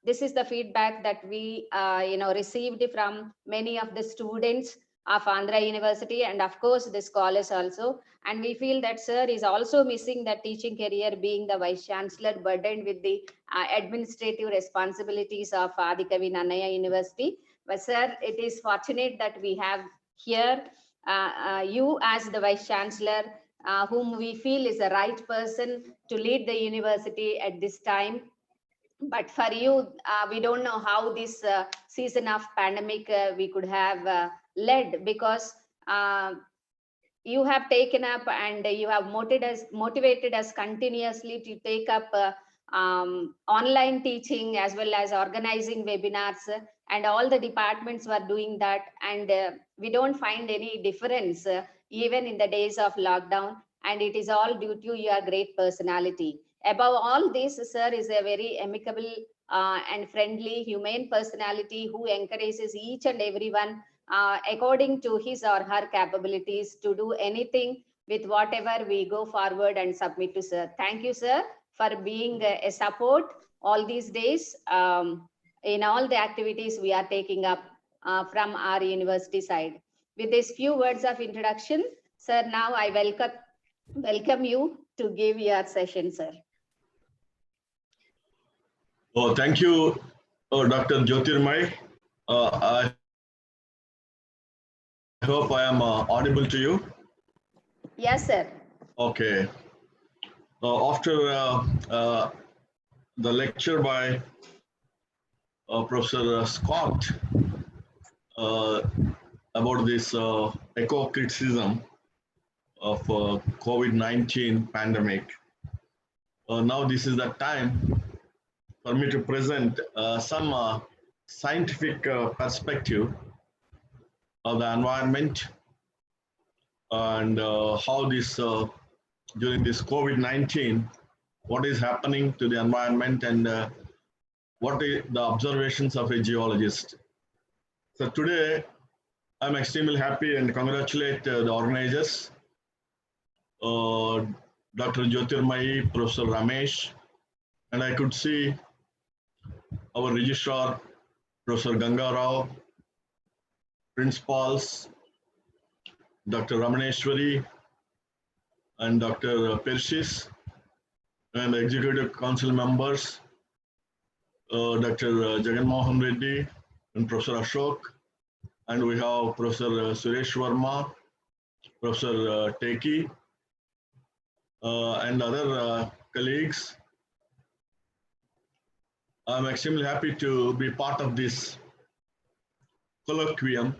S3: This is the feedback that we received from many of the students of Andhra University, and of course the scholars also. And we feel that Sir is also missing the teaching career, being the Vice Chancellor, burdened with the administrative responsibilities of Adikavi Nannaya University. But Sir, it is fortunate that we have here you as the Vice Chancellor, whom we feel is the right person to lead the university at this time. But for you, we don't know how this season of pandemic we could have led, because you have taken up and you have motivated us continuously to take up online teaching as well as organizing webinars, and all the departments were doing that, and we don't find any difference even in the days of lockdown, and it is all due to your great personality. Above all this, Sir is a very amicable and friendly, humane personality who encourages each and everyone according to his or her capabilities to do anything with whatever we go forward and submit to Sir. Thank you, Sir, for being a support all these days in all the activities we are taking up from our university side. With these few words of introduction, Sir, now I welcome you to give your session, Sir.
S4: Oh, thank you, Dr. Jyotirmay. I hope I am audible to you.
S3: Yes, sir.
S4: Okay. After the lecture by Professor Scott about this eco-criticism of COVID-19 pandemic, now this is the time for me to present some scientific perspective of the environment and how this during this COVID-19, what is happening to the environment and what is the observations of a geologist. So today, I'm extremely happy and congratulate the organizers, Dr. Jyotirmay, Professor Ramesh, and I could see our registrar, Professor Ganga Rao, principals, Dr. Ramaneshwari, and Dr. Persis, and executive council members, Dr. Jagan Mohan Reddy and Professor Ashok, and we have Professor Suresh Verma, Professor Teki, and other colleagues. I'm extremely happy to be part of this colloquium.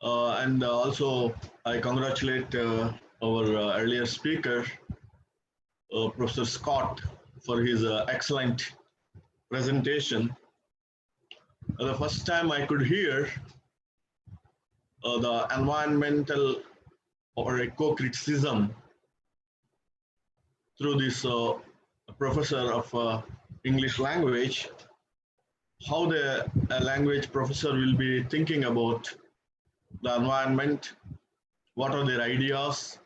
S4: And also, I congratulate our earlier speaker, Professor Scott, for his excellent presentation. The first time I could hear the environmental or eco-criticism through this professor of English language, how the language professor will be thinking about the environment, what are their ideas,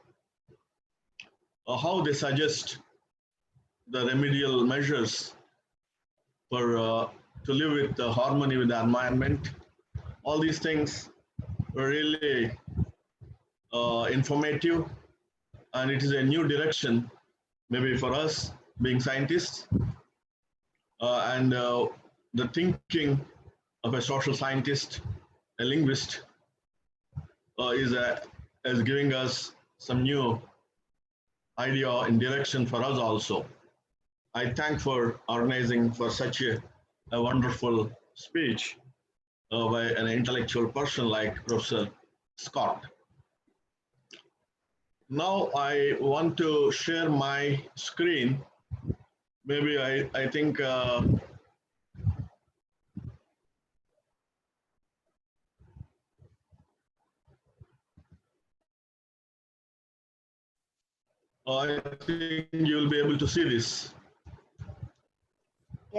S4: how they suggest the remedial measures for to live with harmony with the environment. All these things were really informative, and it is a new direction maybe for us being scientists, and the thinking of a social scientist, a linguist, is giving us some new idea and direction for us also. I thank for organizing for such a wonderful speech by an intellectual person like Professor Scott. Now I want to share my screen. Maybe I think I think you'll be able to see this.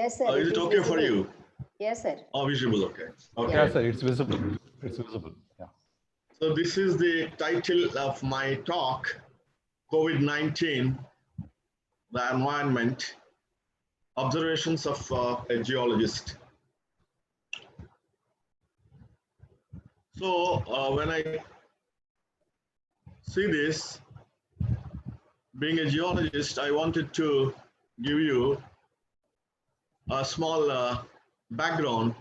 S3: Yes, sir.
S4: Is it okay
S3: visible.
S4: for you?
S3: Yes, sir.
S4: Oh, visible, okay. Okay.
S2: Yeah, sir, it's visible. It's visible. Yeah.
S4: So this is the title of my talk, COVID-19, the environment, observations of a geologist. So when I see this, being a geologist, I wanted to give you a small background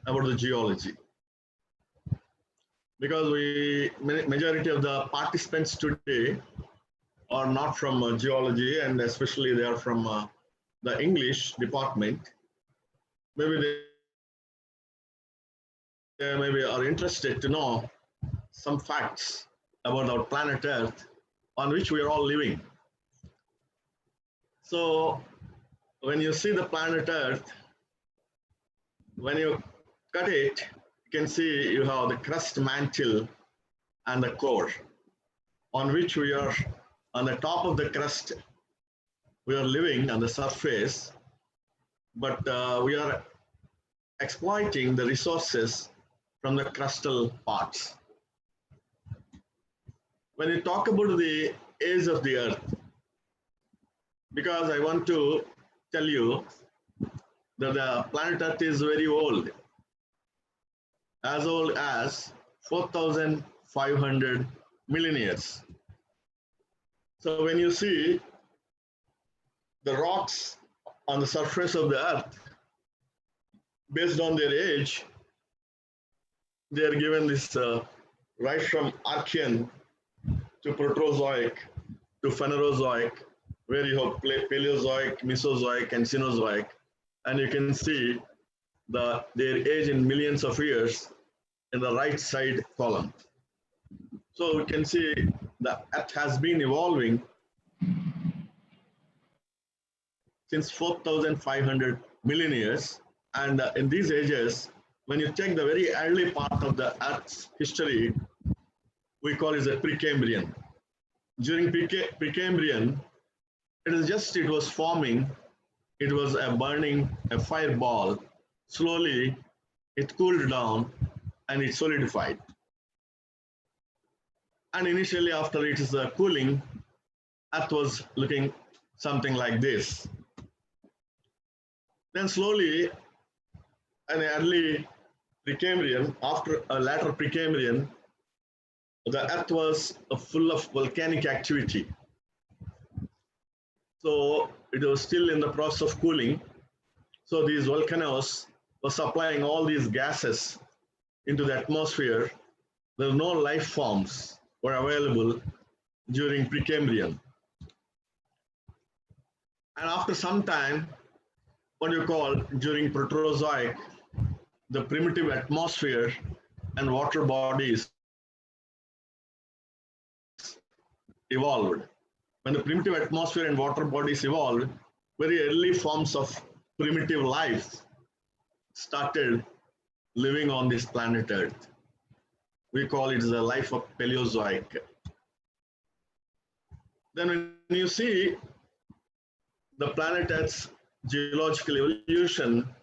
S4: about the geology. Because majority of the participants today are not from geology, and especially they are from the English department. Maybe they maybe are interested to know some facts about our planet Earth on which we are all living. So when you see the planet Earth, when you cut it, you can see you have the crust mantle and the core, on which we are on the top of the crust. We are living on the surface, but we are exploiting the resources from the crustal parts. When you talk about the age of the Earth, because I want to tell you that the planet Earth is very old as 4,500 million years. So when you see the rocks on the surface of the Earth, based on their age, they are given this right from Archean to Proterozoic to Phanerozoic, where you have Paleozoic, Mesozoic, and Cenozoic, and you can see their age in millions of years in the right side column. So you can see the Earth has been evolving since 4,500 million years, and in these ages, when you take the very early part of the Earth's history, we call it the Pre-Cambrian. During Pre-Cambrian, it was forming, it was burning a fireball. Slowly, it cooled down and it solidified. And initially, after it is cooling, Earth was looking something like this. Then slowly, an early Precambrian, after a later Precambrian, the Earth was full of volcanic activity. So it was still in the process of cooling. So these volcanoes were supplying all these gases into the atmosphere. There were no life forms were available during Precambrian. And after some time, what you call during Proterozoic, the primitive atmosphere and water bodies evolved. When the primitive atmosphere and water bodies evolved, very early forms of primitive life started living on this planet Earth. We call it the life of Paleozoic. Then when you see the planet Earth's geological evolution,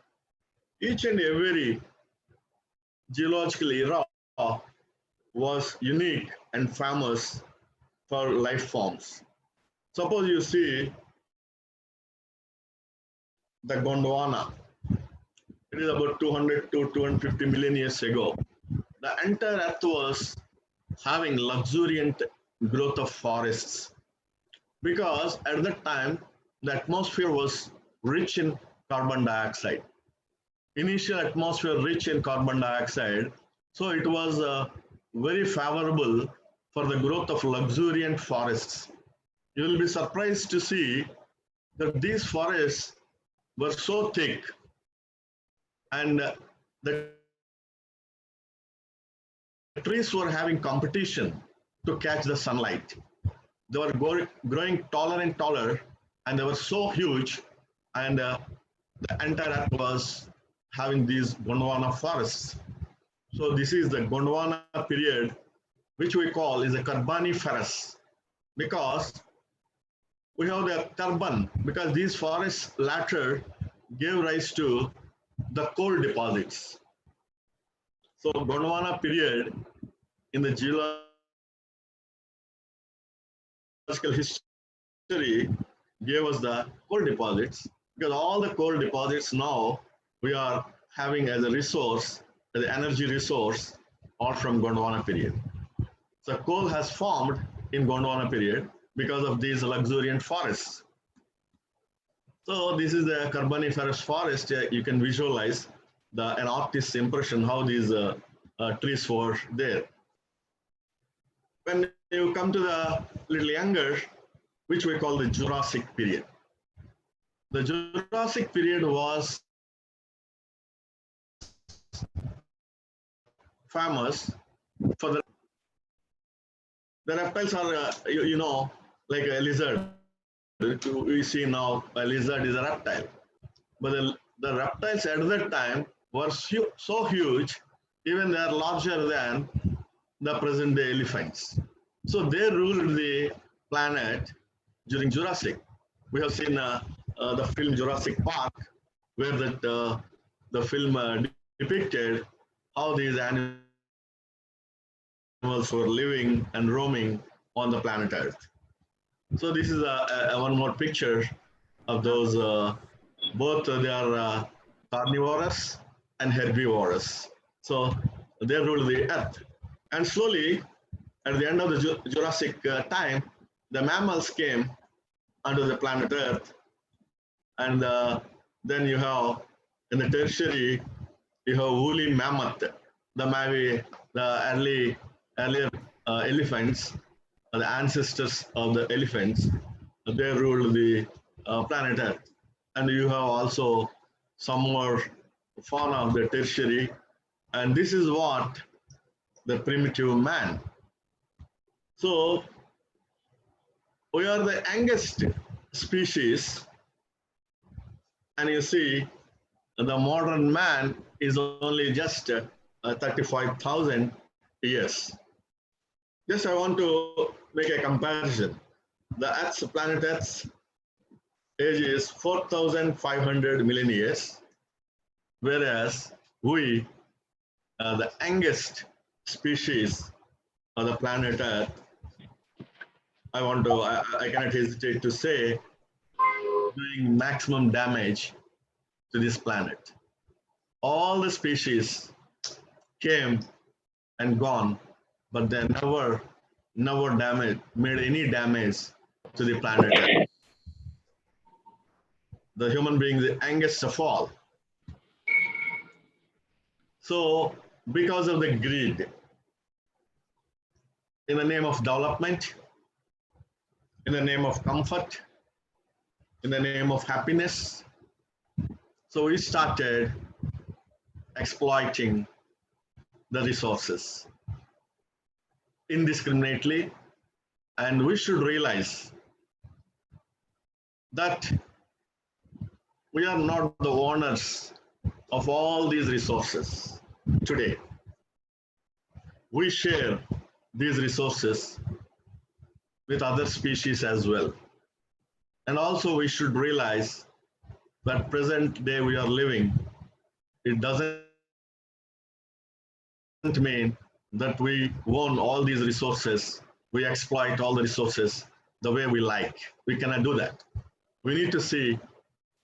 S4: each and every geological era was unique and famous for life forms. Suppose you see the Gondwana. It is about 200 to 250 million years ago. The entire Earth was having luxuriant growth of forests, because at that time, the atmosphere was rich in carbon dioxide. Initial atmosphere rich in carbon dioxide, so it was very favorable for the growth of luxuriant forests. You will be surprised to see that these forests were so thick, and the trees were having competition to catch the sunlight. They were growing taller and taller, and they were so huge, and the entire Earth was having these Gondwana forests. So this is the Gondwana period, which we call is a Carboniferous, because we have the carbon, because these forests later gave rise to the coal deposits. So Gondwana period in the geological history gave us the coal deposits, because all the coal deposits now we are having as a resource, as an energy resource, are from Gondwana period. So coal has formed in Gondwana period because of these luxuriant forests. So this is the Carboniferous forest. You can visualize an artist's impression how these trees were there. When you come to the little younger, which we call the Jurassic period. The Jurassic period was famous for the reptiles are, you know, like a lizard. We see now a lizard is a reptile. But the reptiles at that time were so huge, even they are larger than the present day elephants. So they ruled the planet during Jurassic. We have seen the film Jurassic Park, where the film depicted how these animals were living and roaming on the planet Earth. So this is one more picture of those. Both they are carnivorous and herbivorous. So they rule the Earth. And slowly, at the end of the Jurassic time, the mammals came onto the planet Earth. And then you have, in the tertiary, you have woolly mammoth, the earlier elephants, the ancestors of the elephants. They ruled the planet Earth. And you have also some more fauna of the tertiary. And this is what the primitive man. So we are the youngest species. And you see, the modern man is only just 35,000 years. Just I want to make a comparison. The Earth's, planet Earth's age is 4,500 million years, whereas we, the youngest species of the planet Earth, I cannot hesitate to say, doing maximum damage to this planet. All the species came and gone, but they never made any damage to the planet Earth. The human being, the youngest of all. So, because of the greed, in the name of development, in the name of comfort, in the name of happiness, so we started exploiting the resources indiscriminately, and we should realize that we are not the owners of all these resources today. We share these resources with other species as well. And also we should realize that present day we are living, it doesn't mean that we own all these resources, we exploit all the resources the way we like. We cannot do that. We need to see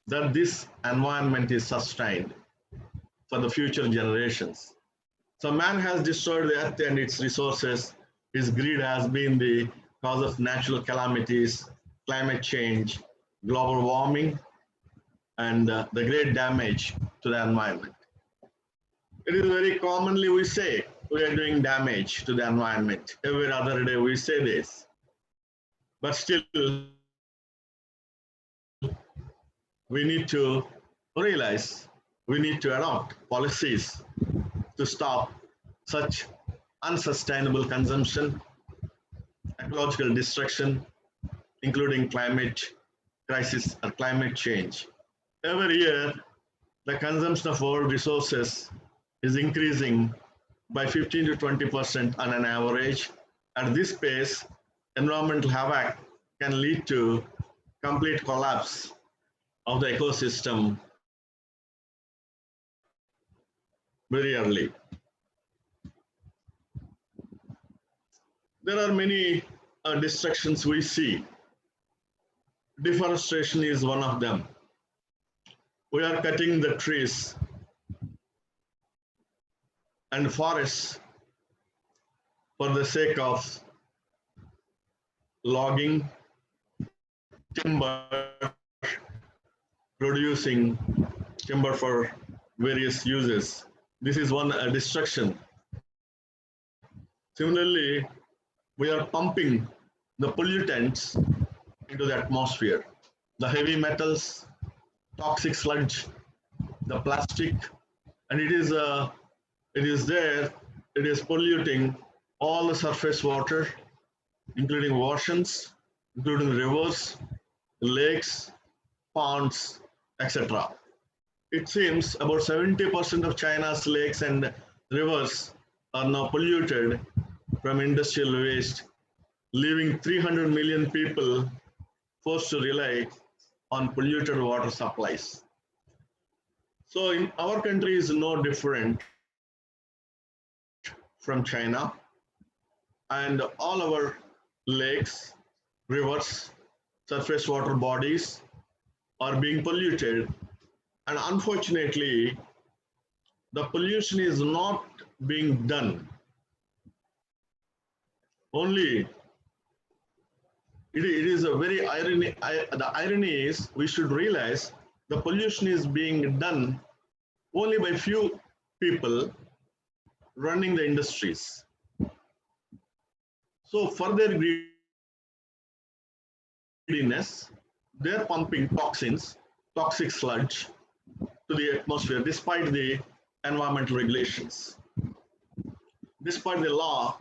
S4: that this environment is sustained for the future generations. So man has destroyed the earth and its resources. His greed has been the cause of natural calamities, climate change, global warming, and the great damage to the environment. It is very commonly we say we are doing damage to the environment. Every other day we say this. But still, we need to realize we need to adopt policies to stop such unsustainable consumption, ecological destruction, including climate crisis or climate change. Every year, the consumption of world resources is increasing by 15 to 20% on an average. At this pace, environmental havoc can lead to complete collapse of the ecosystem very early. There are many destructions we see. Deforestation is one of them. We are cutting the trees and forests for the sake of logging, timber, producing timber for various uses. This is one destruction. Similarly, we are pumping the pollutants into the atmosphere. The heavy metals, toxic sludge, the plastic, and it is there, it is polluting all the surface water, including oceans, including rivers, lakes, ponds, etc. It seems about 70% of China's lakes and rivers are now polluted from industrial waste, leaving 300 million people forced to rely on polluted water supplies. So in our country is no different from China, and all our lakes, rivers, surface water bodies are being polluted. And unfortunately, the pollution is not being done. Only it is a very irony. The irony is we should realize the pollution is being done only by few people running the industries. So for their greediness, they're pumping toxins, toxic sludge to the atmosphere despite the environmental regulations, despite the law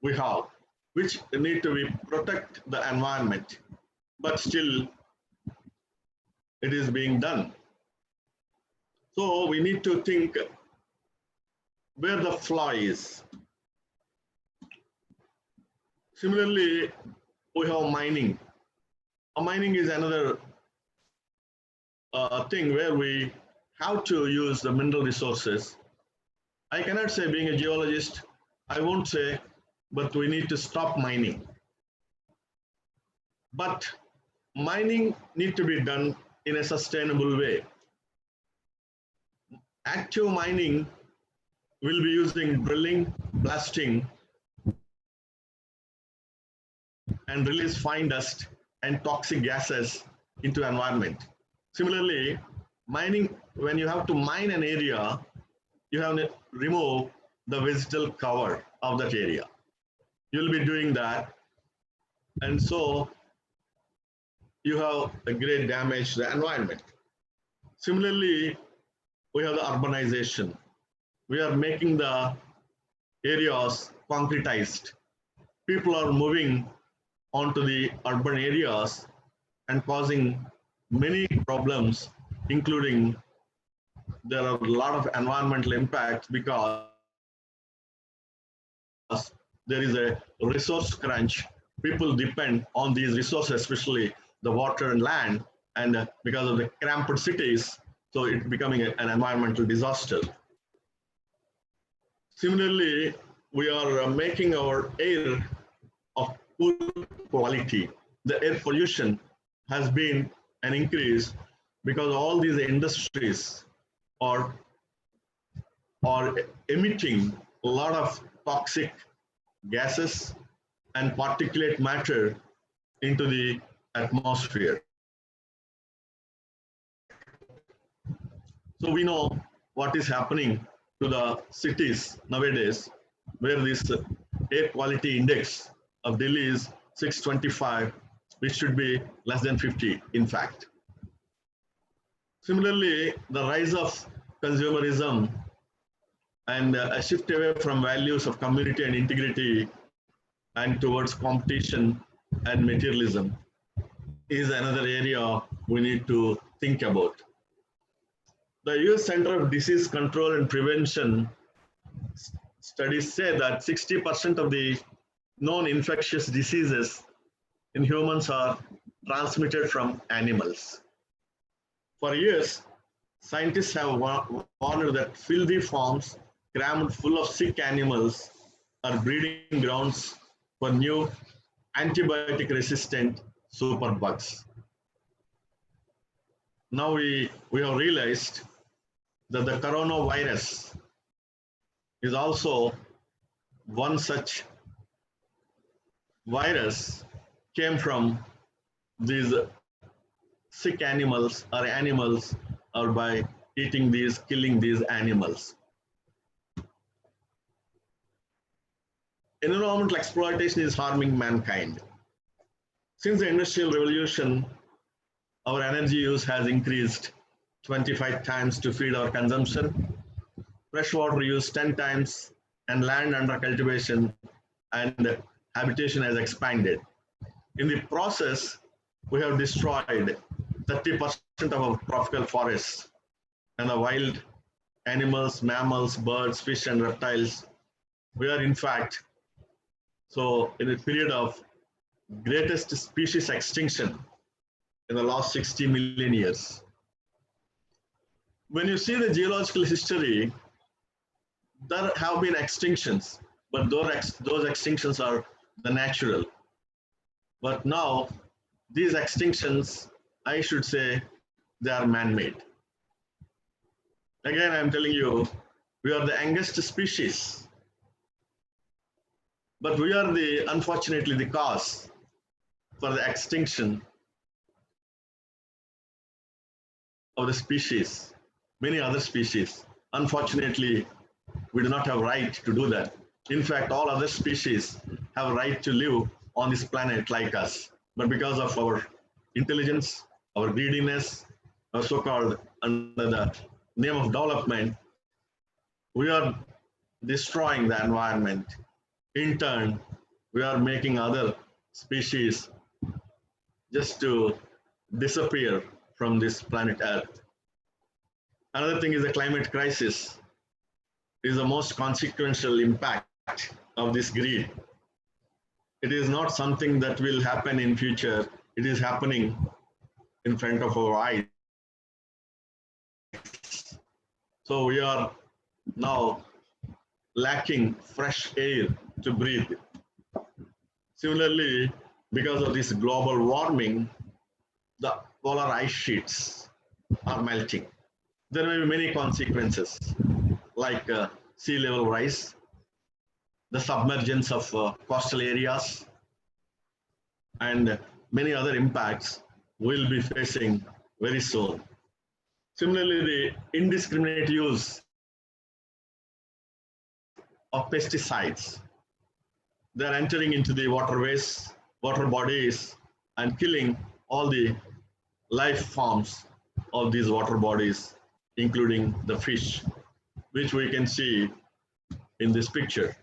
S4: we have, which need to protect the environment, but still it is being done. So we need to think where the flaw is. Similarly, we have mining. Mining is another thing where we have to use the mineral resources. I cannot say, being a geologist, I won't say, but we need to stop mining. But mining needs to be done in a sustainable way. Active mining will be using drilling, blasting, and release fine dust and toxic gases into environment. Similarly, mining, when you have to mine an area, you have to remove the vegetal cover of that area. You'll be doing that. And so you have a great damage to the environment. Similarly, we have the urbanization. We are making the areas concretized. People are moving onto the urban areas and causing many problems, including there are a lot of environmental impacts because there is a resource crunch. People depend on these resources, especially the water and land, and because of the cramped cities, so it's becoming an environmental disaster. Similarly, we are making our air of poor quality. The air pollution has been an increase because all these industries are emitting a lot of toxic gases and particulate matter into the atmosphere. So we know what is happening to the cities nowadays, where this air quality index of Delhi is 625, which should be less than 50, in fact. Similarly, the rise of consumerism and a shift away from values of community and integrity and towards competition and materialism is another area we need to think about. The US Center of Disease Control and Prevention studies say that 60% of the known infectious diseases in humans are transmitted from animals. For years, scientists have warned that filthy farms crammed full of sick animals are breeding grounds for new antibiotic resistant superbugs. Now we have realized that the coronavirus is also one such virus came from these sick animals or by killing these animals. Environmental exploitation is harming mankind. Since the Industrial Revolution, our energy use has increased 25 times to feed our consumption, freshwater use 10 times, and land under cultivation and habitation has expanded. In the process, we have destroyed 30% of our tropical forests, and the wild animals, mammals, birds, fish, and reptiles. We are in fact, so in a period of greatest species extinction in the last 60 million years. When you see the geological history, there have been extinctions, but those extinctions are the natural. But now, these extinctions, I should say, they are man-made. Again, I'm telling you, we are the youngest species, but we are unfortunately the cause for the extinction of the species, many other species. Unfortunately, we do not have right to do that. In fact, all other species have a right to live on this planet like us. But because of our intelligence, our greediness, our so-called under the name of development, we are destroying the environment. In turn, we are making other species just to disappear from this planet Earth. Another thing is the climate crisis is the most consequential impact of this greed. It is not something that will happen in future. It is happening in front of our eyes. So we are now lacking fresh air to breathe. Similarly, because of this global warming, the polar ice sheets are melting. There may be many consequences like sea level rise, the submergence of coastal areas, and many other impacts we'll be facing very soon. Similarly, the indiscriminate use of pesticides. They're entering into the waterways, water bodies, and killing all the life forms of these water bodies, including the fish, which we can see in this picture.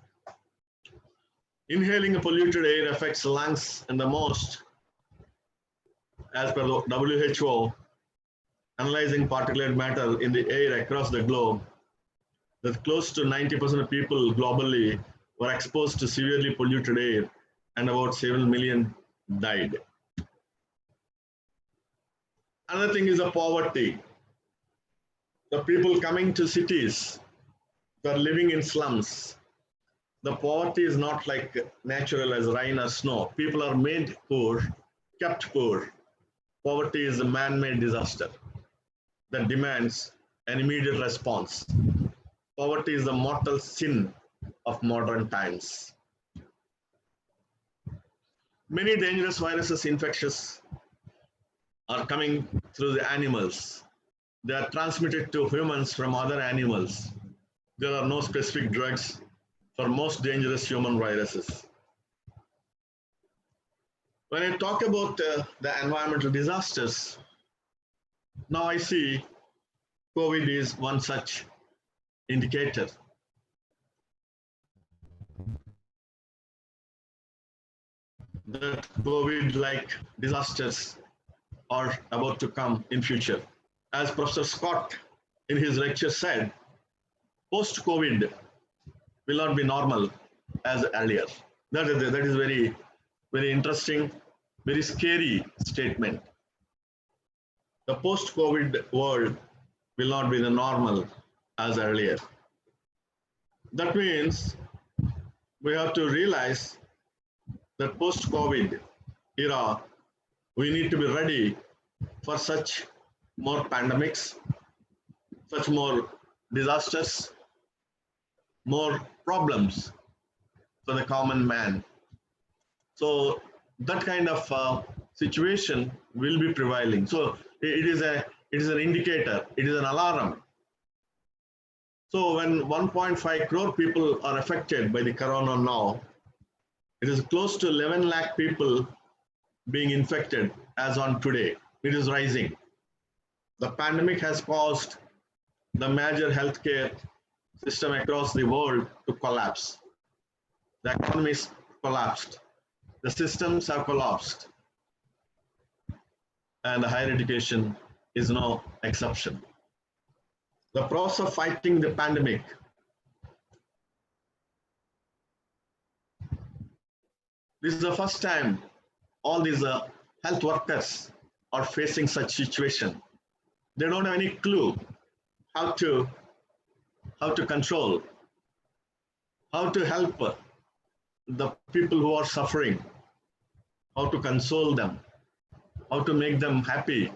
S4: Inhaling a polluted air affects lungs and the most, as per the WHO, analyzing particulate matter in the air across the globe, that close to 90% of people globally were exposed to severely polluted air and about 7 million died. Another thing is the poverty. The people coming to cities, they're living in slums. The poverty is not like natural as rain or snow. People are made poor, kept poor. Poverty is a man-made disaster that demands an immediate response. Poverty is the mortal sin of modern times. Many dangerous viruses, infectious, are coming through the animals. They are transmitted to humans from other animals. There are no specific drugs for most dangerous human viruses. When I talk about the environmental disasters, now I see COVID is one such indicator. That COVID-like disasters are about to come in future. As Professor Scott in his lecture said, post-COVID will not be normal as earlier. That is very, very interesting, very scary statement. The post-COVID world will not be the normal as earlier. That means we have to realize that post-COVID era, we need to be ready for such more pandemics, such more disasters, more problems for the common man. So that kind of situation will be prevailing. So it is an indicator, it is an alarm. So when 1.5 crore people are affected by the corona now, it is close to 11 lakh people being infected as on today. It is rising. The pandemic has caused the major healthcare system across the world to collapse. The economies collapsed. The systems have collapsed. And the higher education is no exception. The process of fighting the pandemic this is the first time all these health workers are facing such situation. They don't have any clue how to control, how to help the people who are suffering, how to console them, how to make them happy,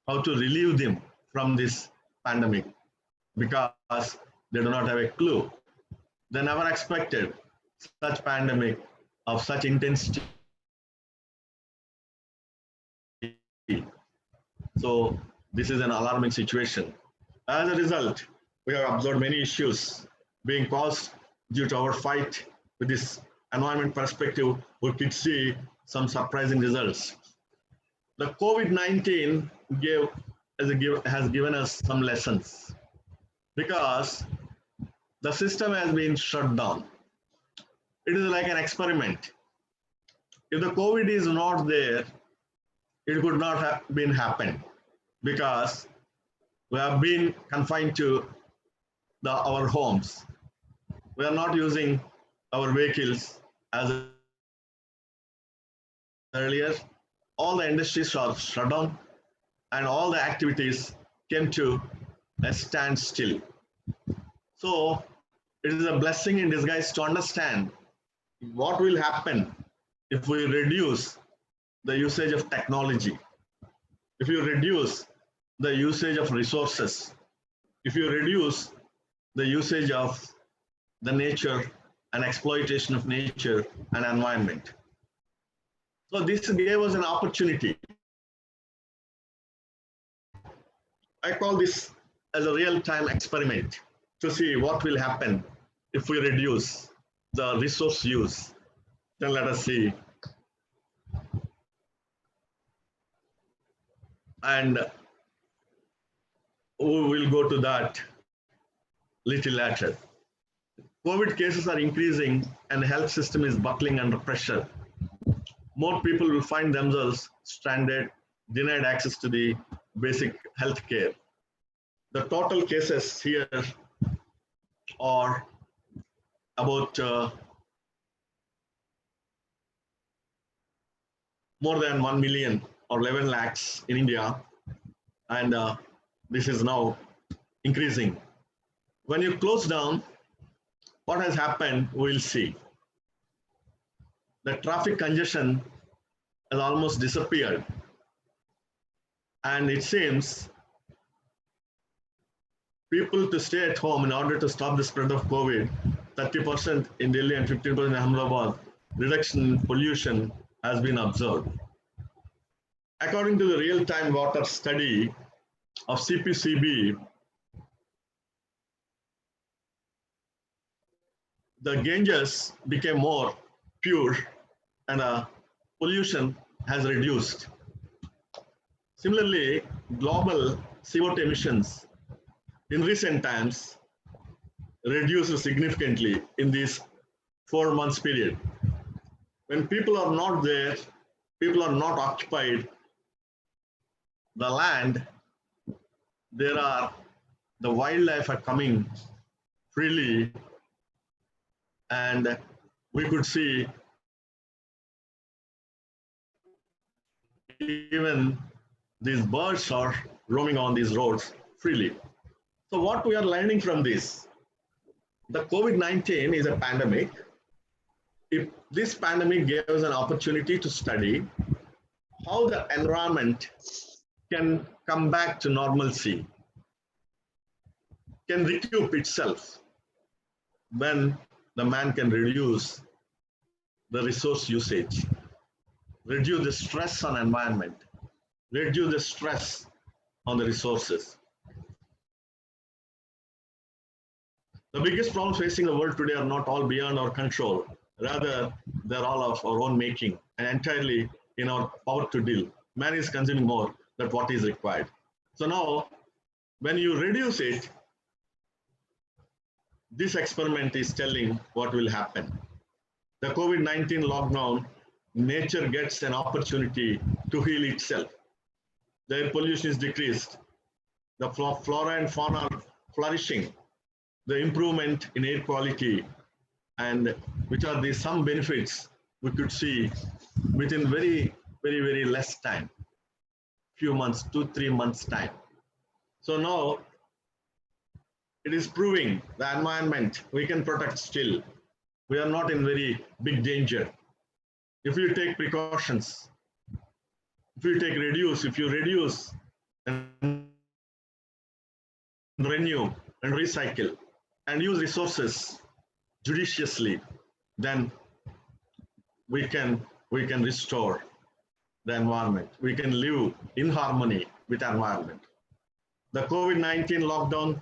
S4: how to relieve them from this pandemic, because they do not have a clue. They never expected such pandemic of such intensity. So this is an alarming situation. As a result, we have observed many issues being caused due to our fight with this environment perspective. We could see some surprising results. The COVID-19 has given us some lessons because the system has been shut down. It is like an experiment. If the COVID is not there, it could not have been happened because we have been confined to our homes. We are not using our vehicles as earlier. All the industries are shut down and all the activities came to a standstill. So it is a blessing in disguise to understand what will happen if we reduce the usage of technology, if you reduce the usage of resources, if you reduce the usage of the nature and exploitation of nature and environment. So this gave us an opportunity. I call this as a real-time experiment to see what will happen if we reduce the resource use. Then let us see. And we will go to that little later. COVID cases are increasing and the health system is buckling under pressure. More people will find themselves stranded, denied access to the basic health care. The total cases here are about more than 1 million or 11 lakhs in India, and this is now increasing. When you close down, what has happened, we'll see. The traffic congestion has almost disappeared. And it seems people to stay at home in order to stop the spread of COVID, 30% in Delhi and 15% in Ahmedabad, reduction in pollution has been observed. According to the real-time water study of CPCB, the Ganges became more pure and pollution has reduced. Similarly, global CO2 emissions in recent times reduced significantly in this 4 months period. When people are not there, people are not occupied the land, the wildlife are coming freely, and we could see even these birds are roaming on these roads freely. So what we are learning from this? The COVID-19 is a pandemic. If this pandemic gave us an opportunity to study how the environment can come back to normalcy, can recoup itself when the man can reduce the resource usage, reduce the stress on environment, reduce the stress on the resources. The biggest problems facing the world today are not all beyond our control. Rather, they're all of our own making and entirely in our power to deal. Man is consuming more than what is required. So now, when you reduce it, this experiment is telling what will happen. The COVID-19 lockdown, nature gets an opportunity to heal itself. The air pollution is decreased. The flora and fauna are flourishing. The improvement in air quality, and which are the some benefits we could see within very less time, few months, 2-3 months time. So now it is proving the environment we can protect still. We are not in very big danger. If you take precautions, if you reduce and renew and recycle and use resources judiciously, then we can restore the environment. We can live in harmony with the environment. The COVID-19 lockdown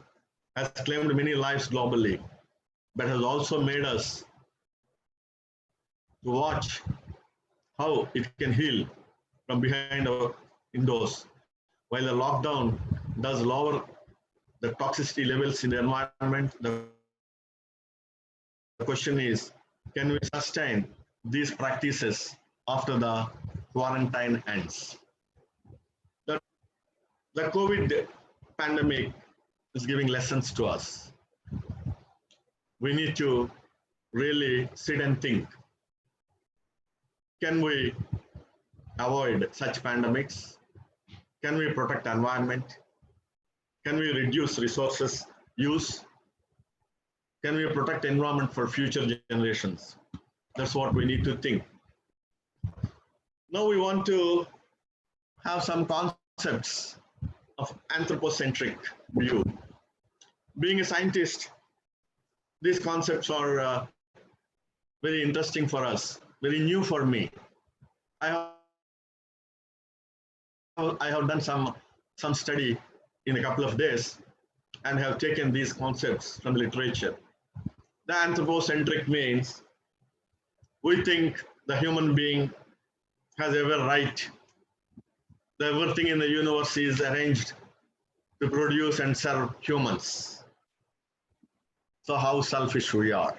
S4: has claimed many lives globally, but has also made us to watch how it can heal from behind our indoors. While the lockdown does lower the toxicity levels in the environment, the question is, can we sustain these practices after the quarantine ends? The COVID pandemic is giving lessons to us. We need to really sit and think. Can we avoid such pandemics? Can we protect the environment? Can we reduce resources use? Can we protect the environment for future generations? That's what we need to think. Now we want to have some concepts of anthropocentric view. Being a scientist, these concepts are very interesting for us, very new for me. I have done some study in a couple of days and have taken these concepts from the literature. The anthropocentric means we think the human being has every right. Everything in the universe is arranged to produce and serve humans. So how selfish we are.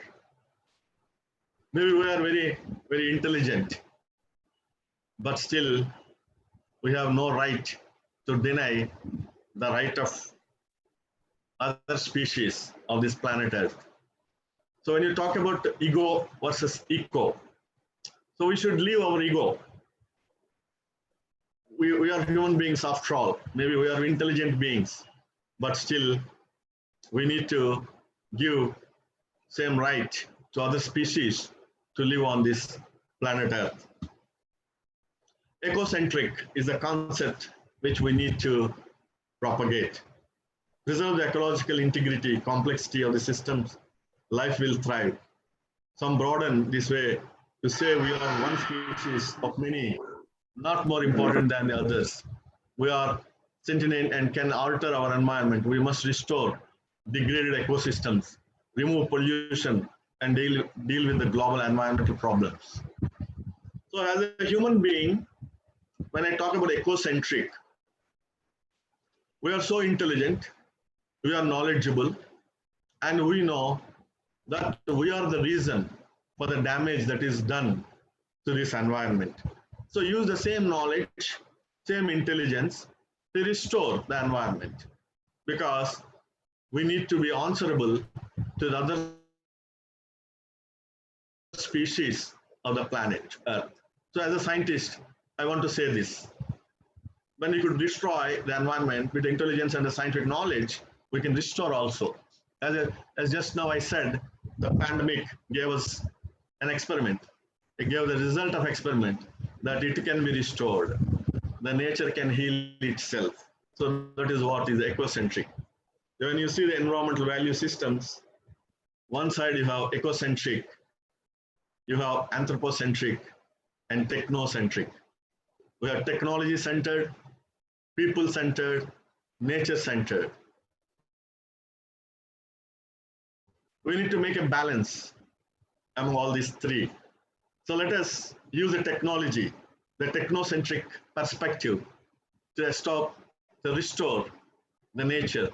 S4: Maybe we are very intelligent, but still we have no right to deny the right of other species of this planet Earth. So when you talk about ego versus eco, so we should leave our ego. We are human beings after all. Maybe we are intelligent beings, but still we need to give same right to other species to live on this planet Earth. Ecocentric is a concept which we need to propagate. Preserve the ecological integrity, complexity of the systems, life will thrive. Some broaden this way to say we are one species of many, not more important than the others. We are sentient and can alter our environment. We must restore degraded ecosystems, remove pollution, and deal with the global environmental problems. So as a human being, when I talk about ecocentric, we are so intelligent, we are knowledgeable, and we know that we are the reason for the damage that is done to this environment. So use the same knowledge, same intelligence to restore the environment, because we need to be answerable to the other species of the planet Earth. So as a scientist, I want to say this. When we could destroy the environment with intelligence and the scientific knowledge, we can restore also. As just now I said, the pandemic gave us an experiment. It gave the result of experiment that it can be restored. The nature can heal itself. So that is what is ecocentric. When you see the environmental value systems, one side you have ecocentric, you have anthropocentric and technocentric. We have technology-centered, people-centered, nature-centered. We need to make a balance among all these three. So let us use the technology, the technocentric perspective to stop, to restore the nature,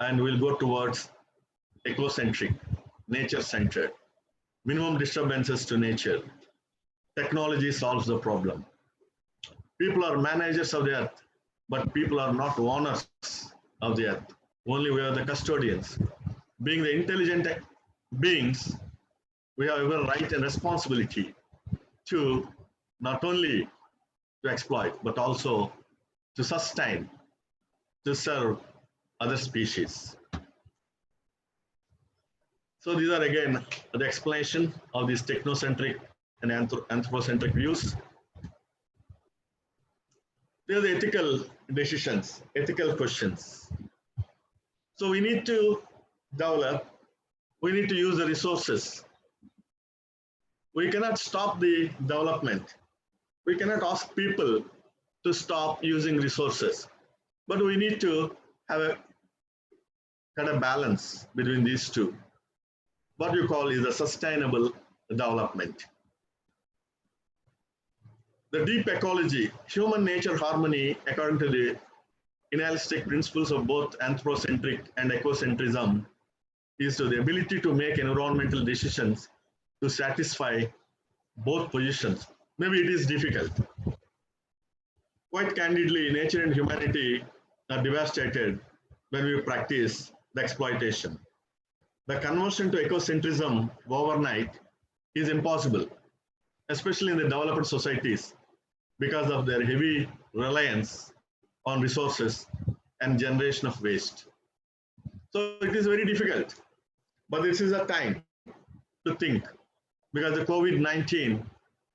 S4: and we'll go towards ecocentric, nature-centered, minimum disturbances to nature. Technology solves the problem. People are managers of the earth, but people are not owners of the earth. Only we are the custodians. Being the intelligent beings, we have a right and responsibility to not only to exploit, but also to sustain, to serve other species. So these are again the explanation of these technocentric and anthropocentric views. They are the ethical decisions, ethical questions. So we need to develop, we need to use the resources. We cannot stop the development. We cannot ask people to stop using resources, but we need to have a kind of balance between these two. What you call is a sustainable development. The deep ecology, human nature harmony, according to the analytic principles of both anthropocentric and ecocentrism, is to the ability to make environmental decisions to satisfy both positions. Maybe it is difficult. Quite candidly, nature and humanity are devastated when we practice the exploitation. The conversion to ecocentrism overnight is impossible, especially in the developed societies, because of their heavy reliance on resources and generation of waste. So it is very difficult, but this is a time to think, because the COVID-19,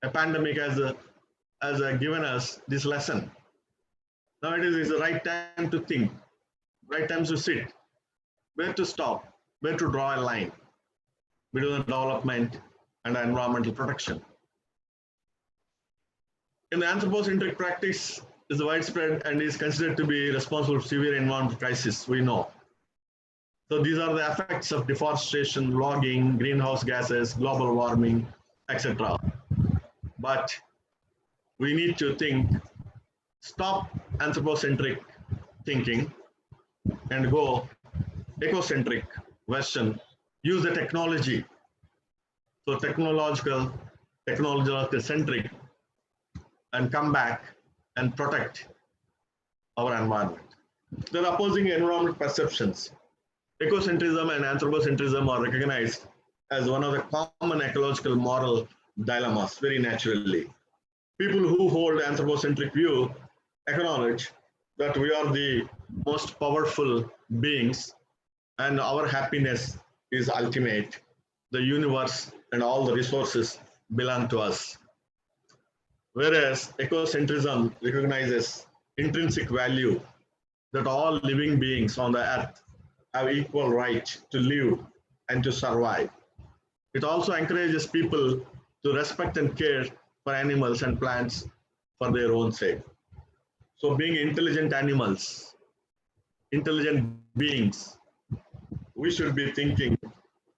S4: a pandemic has given us this lesson. Now it is the right time to think, right time to sit, where to stop, where to draw a line between development and environmental protection. In the anthropocentric practice is widespread and is considered to be responsible for severe environmental crisis, we know. So these are the effects of deforestation, logging, greenhouse gases, global warming, etc. But we need to think, stop anthropocentric thinking and go ecocentric version, use the technology. So technological centric, and come back and protect our environment. They're opposing environmental perceptions. Ecocentrism and anthropocentrism are recognized as one of the common ecological moral dilemmas very naturally. People who hold anthropocentric view acknowledge that we are the most powerful beings and our happiness is ultimate. The universe and all the resources belong to us. Whereas ecocentrism recognizes intrinsic value, that all living beings on the earth have equal right to live and to survive. It also encourages people to respect and care for animals and plants for their own sake. So being intelligent animals, intelligent beings, we should be thinking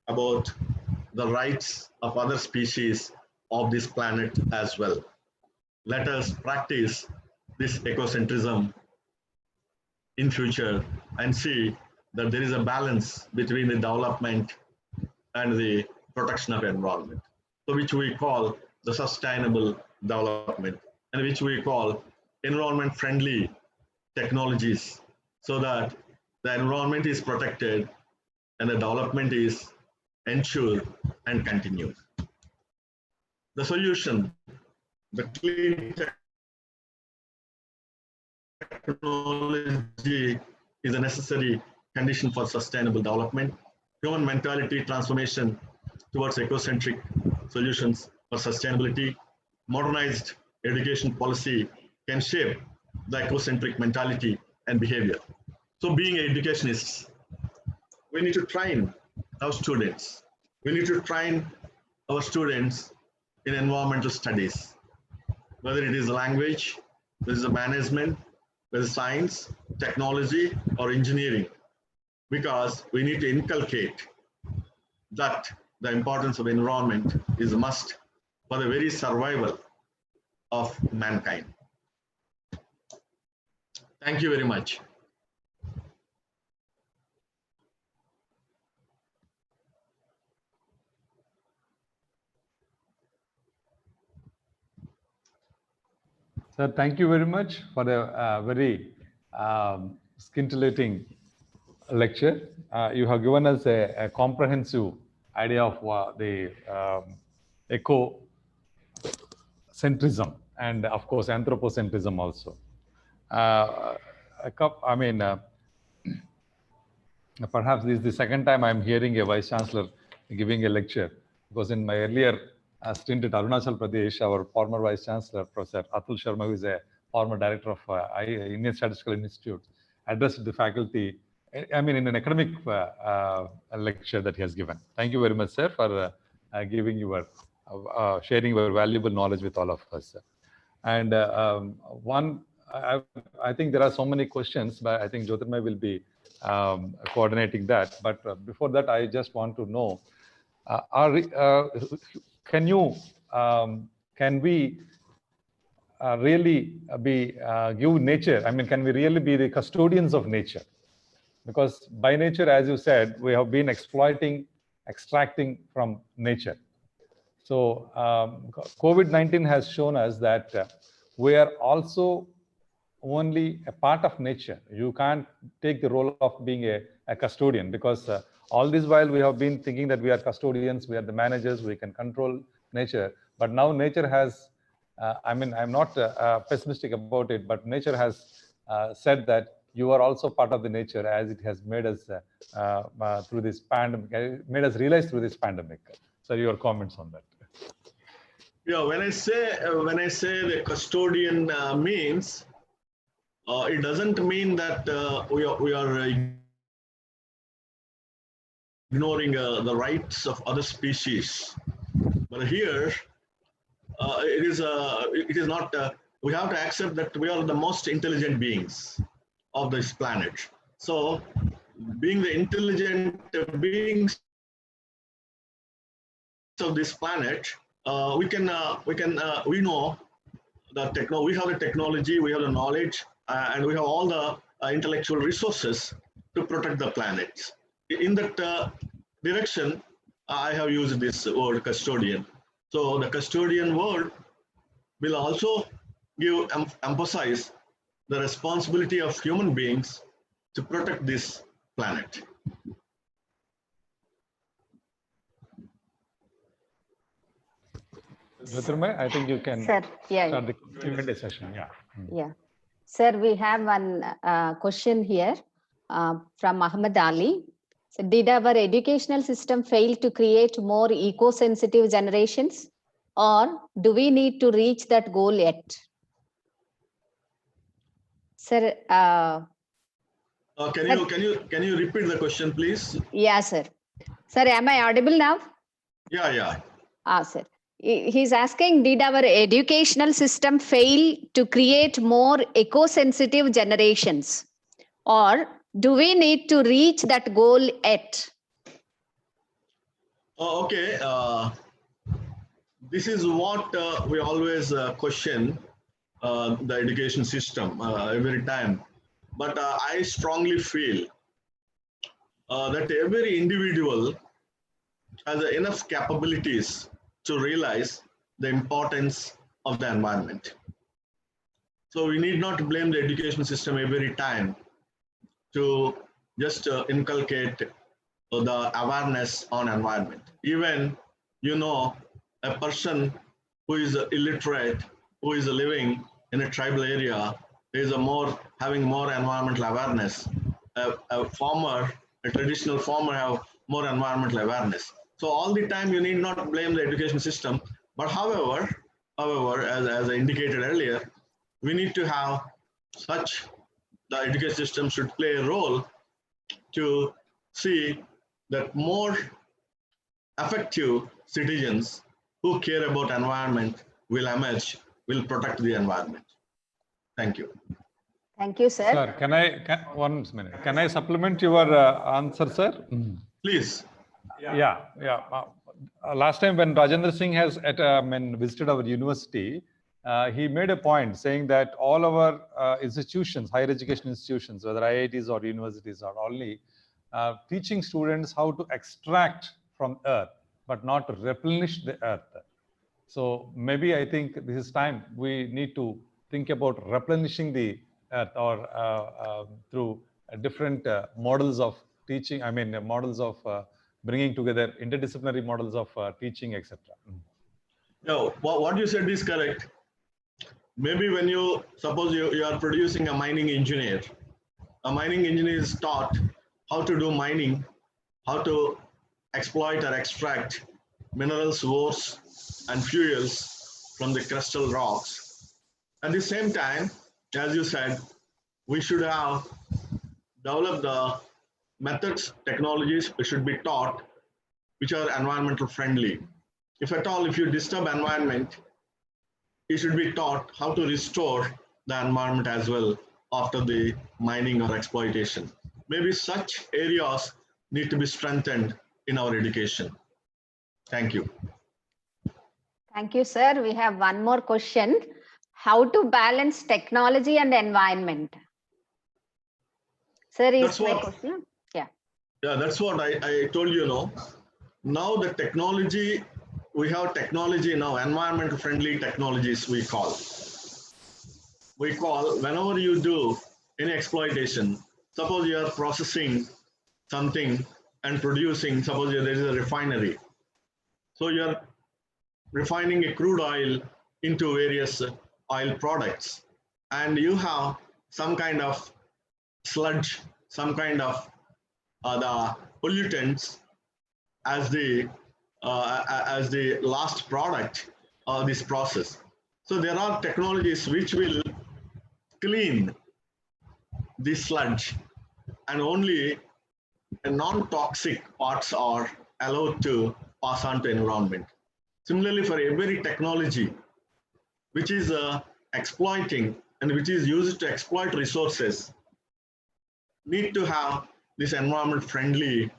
S4: about the rights of other species of this planet as well. Let us practice this ecocentrism in future and see that there is a balance between the development and the protection of environment, so which we call the sustainable development and which we call environment friendly technologies, so that the environment is protected and the development is ensured and continued. The solution, the clean technology is a necessary condition for sustainable development. Human mentality transformation towards ecocentric solutions for sustainability. Modernized education policy can shape the ecocentric mentality and behavior. So being educationists, we need to train our students. We need to train our students in environmental studies, whether it is language, whether it is management, whether it's science, technology, or engineering, because we need to inculcate that the importance of environment is a must for the very survival of mankind. Thank you very much.
S2: Sir, thank you very much for the very scintillating lecture. You have given us a comprehensive idea of the ecocentrism and, of course, anthropocentrism also. Perhaps this is the second time I'm hearing a Vice Chancellor giving a lecture, because in my earlier stint at Arunachal Pradesh, our former Vice Chancellor, Professor Atul Sharma, who is a former director of Indian Statistical Institute, addressed the faculty, in an academic lecture that he has given. Thank you very much, sir, for giving your, sharing your valuable knowledge with all of us. And I think there are so many questions, but I think Jyotirmay will be coordinating that. But before that, I just want to know, can we really give nature? Can we really be the custodians of nature? Because by nature, as you said, we have been extracting from nature. So COVID-19 has shown us that we are also only a part of nature. You can't take the role of being a custodian, because all this while we have been thinking that we are custodians, we are the managers, we can control nature. But now nature has, I'm not pessimistic about it, but nature has said that you are also part of the nature, as it has made us through this pandemic, made us realize through this pandemic. So your comments on that.
S4: Yeah, when I say the custodian means, it doesn't mean that we are ignoring the rights of other species. But here, it is not. We have to accept that we are the most intelligent beings of this planet. So, being the intelligent beings of this planet, we know that we have the technology, we have the knowledge, and we have all the intellectual resources to protect the planet. In that direction, I have used this word custodian. So the custodian word will also emphasize the responsibility of human beings to protect this planet.
S2: Jyotirmay, I think you can start the Q&A session.
S3: Yeah. Sir, we have one question here from Muhammad Ali. So, did our educational system fail to create more eco-sensitive generations, or do we need to reach that goal yet? Sir,
S4: can you repeat the question, please?
S3: Yeah, sir. Sir, am I audible now?
S4: Yeah.
S3: Sir. He's asking, did our educational system fail to create more eco-sensitive generations, or do we need to reach that goal yet?
S4: Okay. This is what we always question the education system every time. But I strongly feel that every individual has enough capabilities to realize the importance of the environment. So we need not blame the education system every time to just inculcate the awareness on environment. Even, a person who is illiterate, who is living in a tribal area, is having more environmental awareness, a traditional farmer have more environmental awareness. So all the time you need not blame the education system, but however, as I indicated earlier, we need to have such, the education system should play a role to see that more effective citizens who care about environment will emerge, will protect the environment. Thank you.
S3: Thank you, sir.
S2: Sir, one minute. Can I supplement your answer, sir?
S4: Please.
S2: Yeah. Last time when Rajendra Singh has visited our university, he made a point saying that all our institutions, higher education institutions, whether IITs or universities, are only teaching students how to extract from earth, but not to replenish the earth. So maybe I think this is time we need to think about replenishing the earth, or through different models of teaching, models of bringing together interdisciplinary models of teaching, etc.
S4: No, what you said is correct. Maybe when you, suppose you are producing a mining engineer, a mining engineer is taught how to do mining, how to exploit or extract minerals, ores, and fuels from the crustal rocks. At the same time, as you said, we should have developed the methods, technologies which should be taught which are environmental friendly. If at all, if you disturb environment, you should be taught how to restore the environment as well after the mining or exploitation. Maybe such areas need to be strengthened in our education. Thank you.
S3: Thank you, sir. We have one more question. How to balance technology and environment? Sir, is my question? Yeah.
S4: Yeah, that's what I told you, Now the technology, we have technology now, environmental friendly technologies we call. Whenever you do any exploitation, suppose you are processing something and producing, suppose there is a refinery. So you are refining a crude oil into various oil products, and you have some kind of sludge, some kind of the pollutants as the last product of this process. So there are technologies which will clean the sludge, and only non-toxic parts are allowed to pass on to environment. Similarly, for every technology which is exploiting and which is used to exploit resources, need to have this environment friendly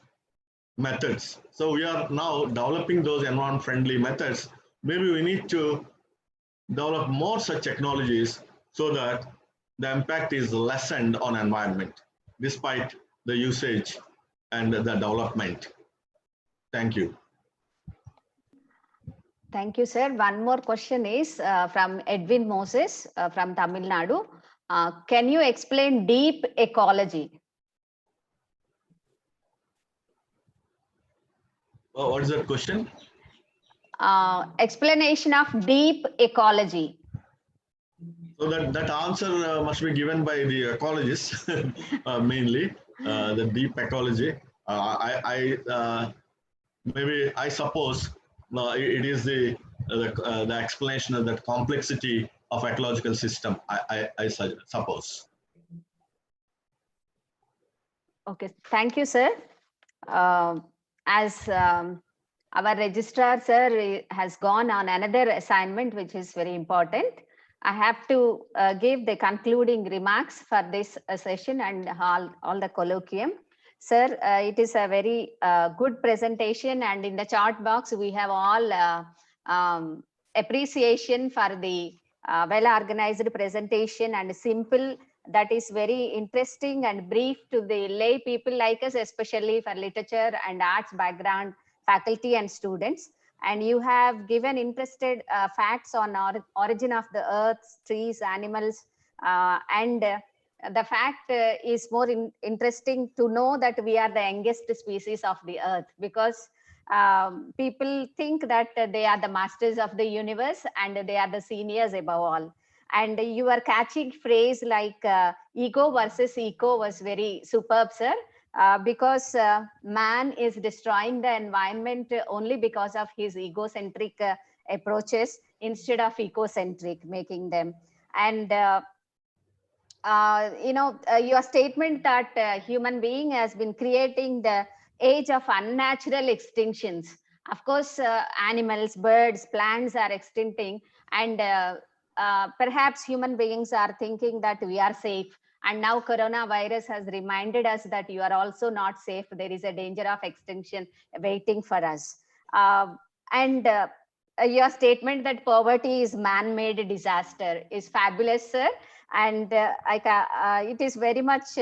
S4: methods. So we are now developing those environment friendly methods. Maybe we need to develop more such technologies so that the impact is lessened on environment despite the usage and the development. Thank you.
S3: Thank you, sir. One more question is from Edwin Moses from Tamil Nadu. Can you explain deep ecology?
S4: What is that question?
S3: Explanation of deep ecology.
S4: So that answer must be given by the ecologists mainly, the deep ecology. Maybe I suppose it is the explanation of that complexity of ecological system. I suppose.
S3: Okay, thank you, sir. As our registrar, sir, has gone on another assignment, which is very important, I have to give the concluding remarks for this session and all the colloquium. Sir, it is a very good presentation, and in the chat box, we have all appreciation for the well-organized presentation and simple, that is very interesting and brief to the lay people like us, especially for literature and arts background faculty and students. And you have given interested facts on origin of the earth, trees, animals, and the fact is more interesting to know that we are the youngest species of the earth, because people think that they are the masters of the universe and they are the seniors above all. And your catchy phrase like ego versus eco was very superb, sir. Because man is destroying the environment only because of his egocentric approaches instead of ecocentric, making them. And your statement that human being has been creating the age of unnatural extinctions. Of course, animals, birds, plants are extincting, and perhaps human beings are thinking that we are safe. And now coronavirus has reminded us that you are also not safe. There is a danger of extinction waiting for us. And your statement that poverty is man-made disaster is fabulous, sir. And it is very much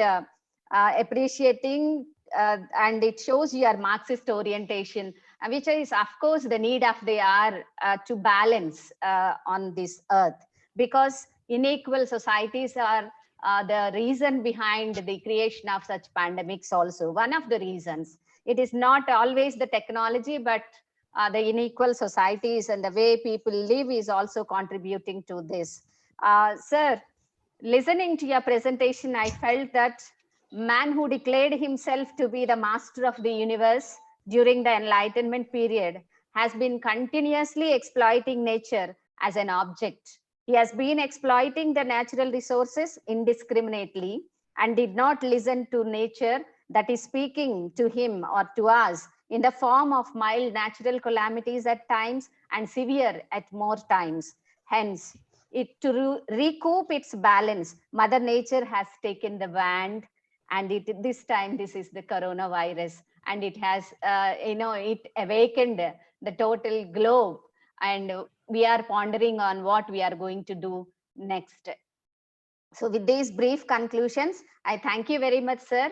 S3: appreciating, and it shows your Marxist orientation, which is, of course, the need of the hour to balance on this earth, because unequal societies are the reason behind the creation of such pandemics also. One of the reasons. It is not always the technology, but the unequal societies and the way people live is also contributing to this. Sir, listening to your presentation, I felt that man who declared himself to be the master of the universe during the Enlightenment period has been continuously exploiting nature as an object. He has been exploiting the natural resources indiscriminately and did not listen to nature that is speaking to him or to us in the form of mild natural calamities at times and severe at more times. Hence, to recoup its balance, Mother Nature has taken the wand, and this time this is the coronavirus, and it has, it awakened the total globe, and we are pondering on what we are going to do next. So with these brief conclusions, I thank you very much, sir,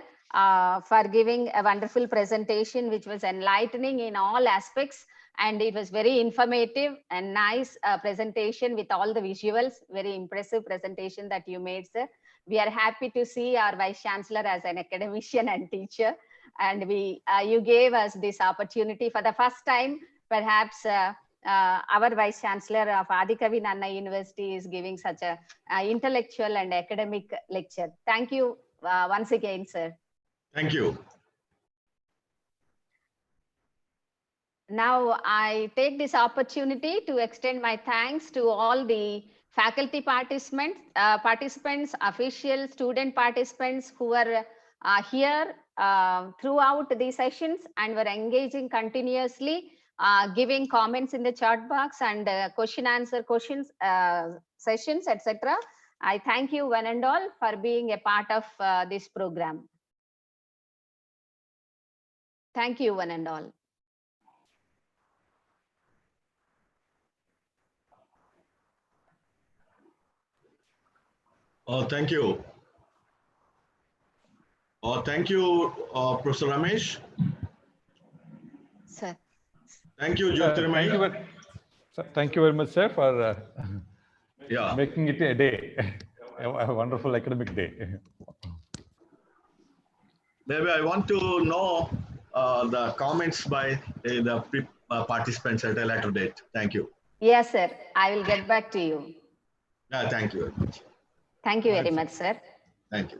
S3: for giving a wonderful presentation, which was enlightening in all aspects. And it was very informative and nice presentation with all the visuals. Very impressive presentation that you made, sir. We are happy to see our Vice Chancellor as an academician and teacher. And you gave us this opportunity for the first time. Perhaps our Vice Chancellor of Adikavi Nanna University is giving such a intellectual and academic lecture. Thank you once again, sir.
S4: Thank you.
S3: Now, I take this opportunity to extend my thanks to all the faculty participants, officials, student participants who were here throughout the sessions and were engaging continuously, giving comments in the chat box and question answer sessions, etc. I thank you one and all for being a part of this program. Thank you one and all.
S4: Thank you. Thank you, Professor Ramesh.
S3: Sir.
S4: Thank you, Jyotirmay.
S2: Thank you very much, sir, for making it a day, a wonderful academic day.
S4: Maybe I want to know the comments by the participants at a later date. Thank you.
S3: Yes, sir. I will get back to you.
S4: Thank you very much.
S3: Thank you very much, sir.
S4: Thank you.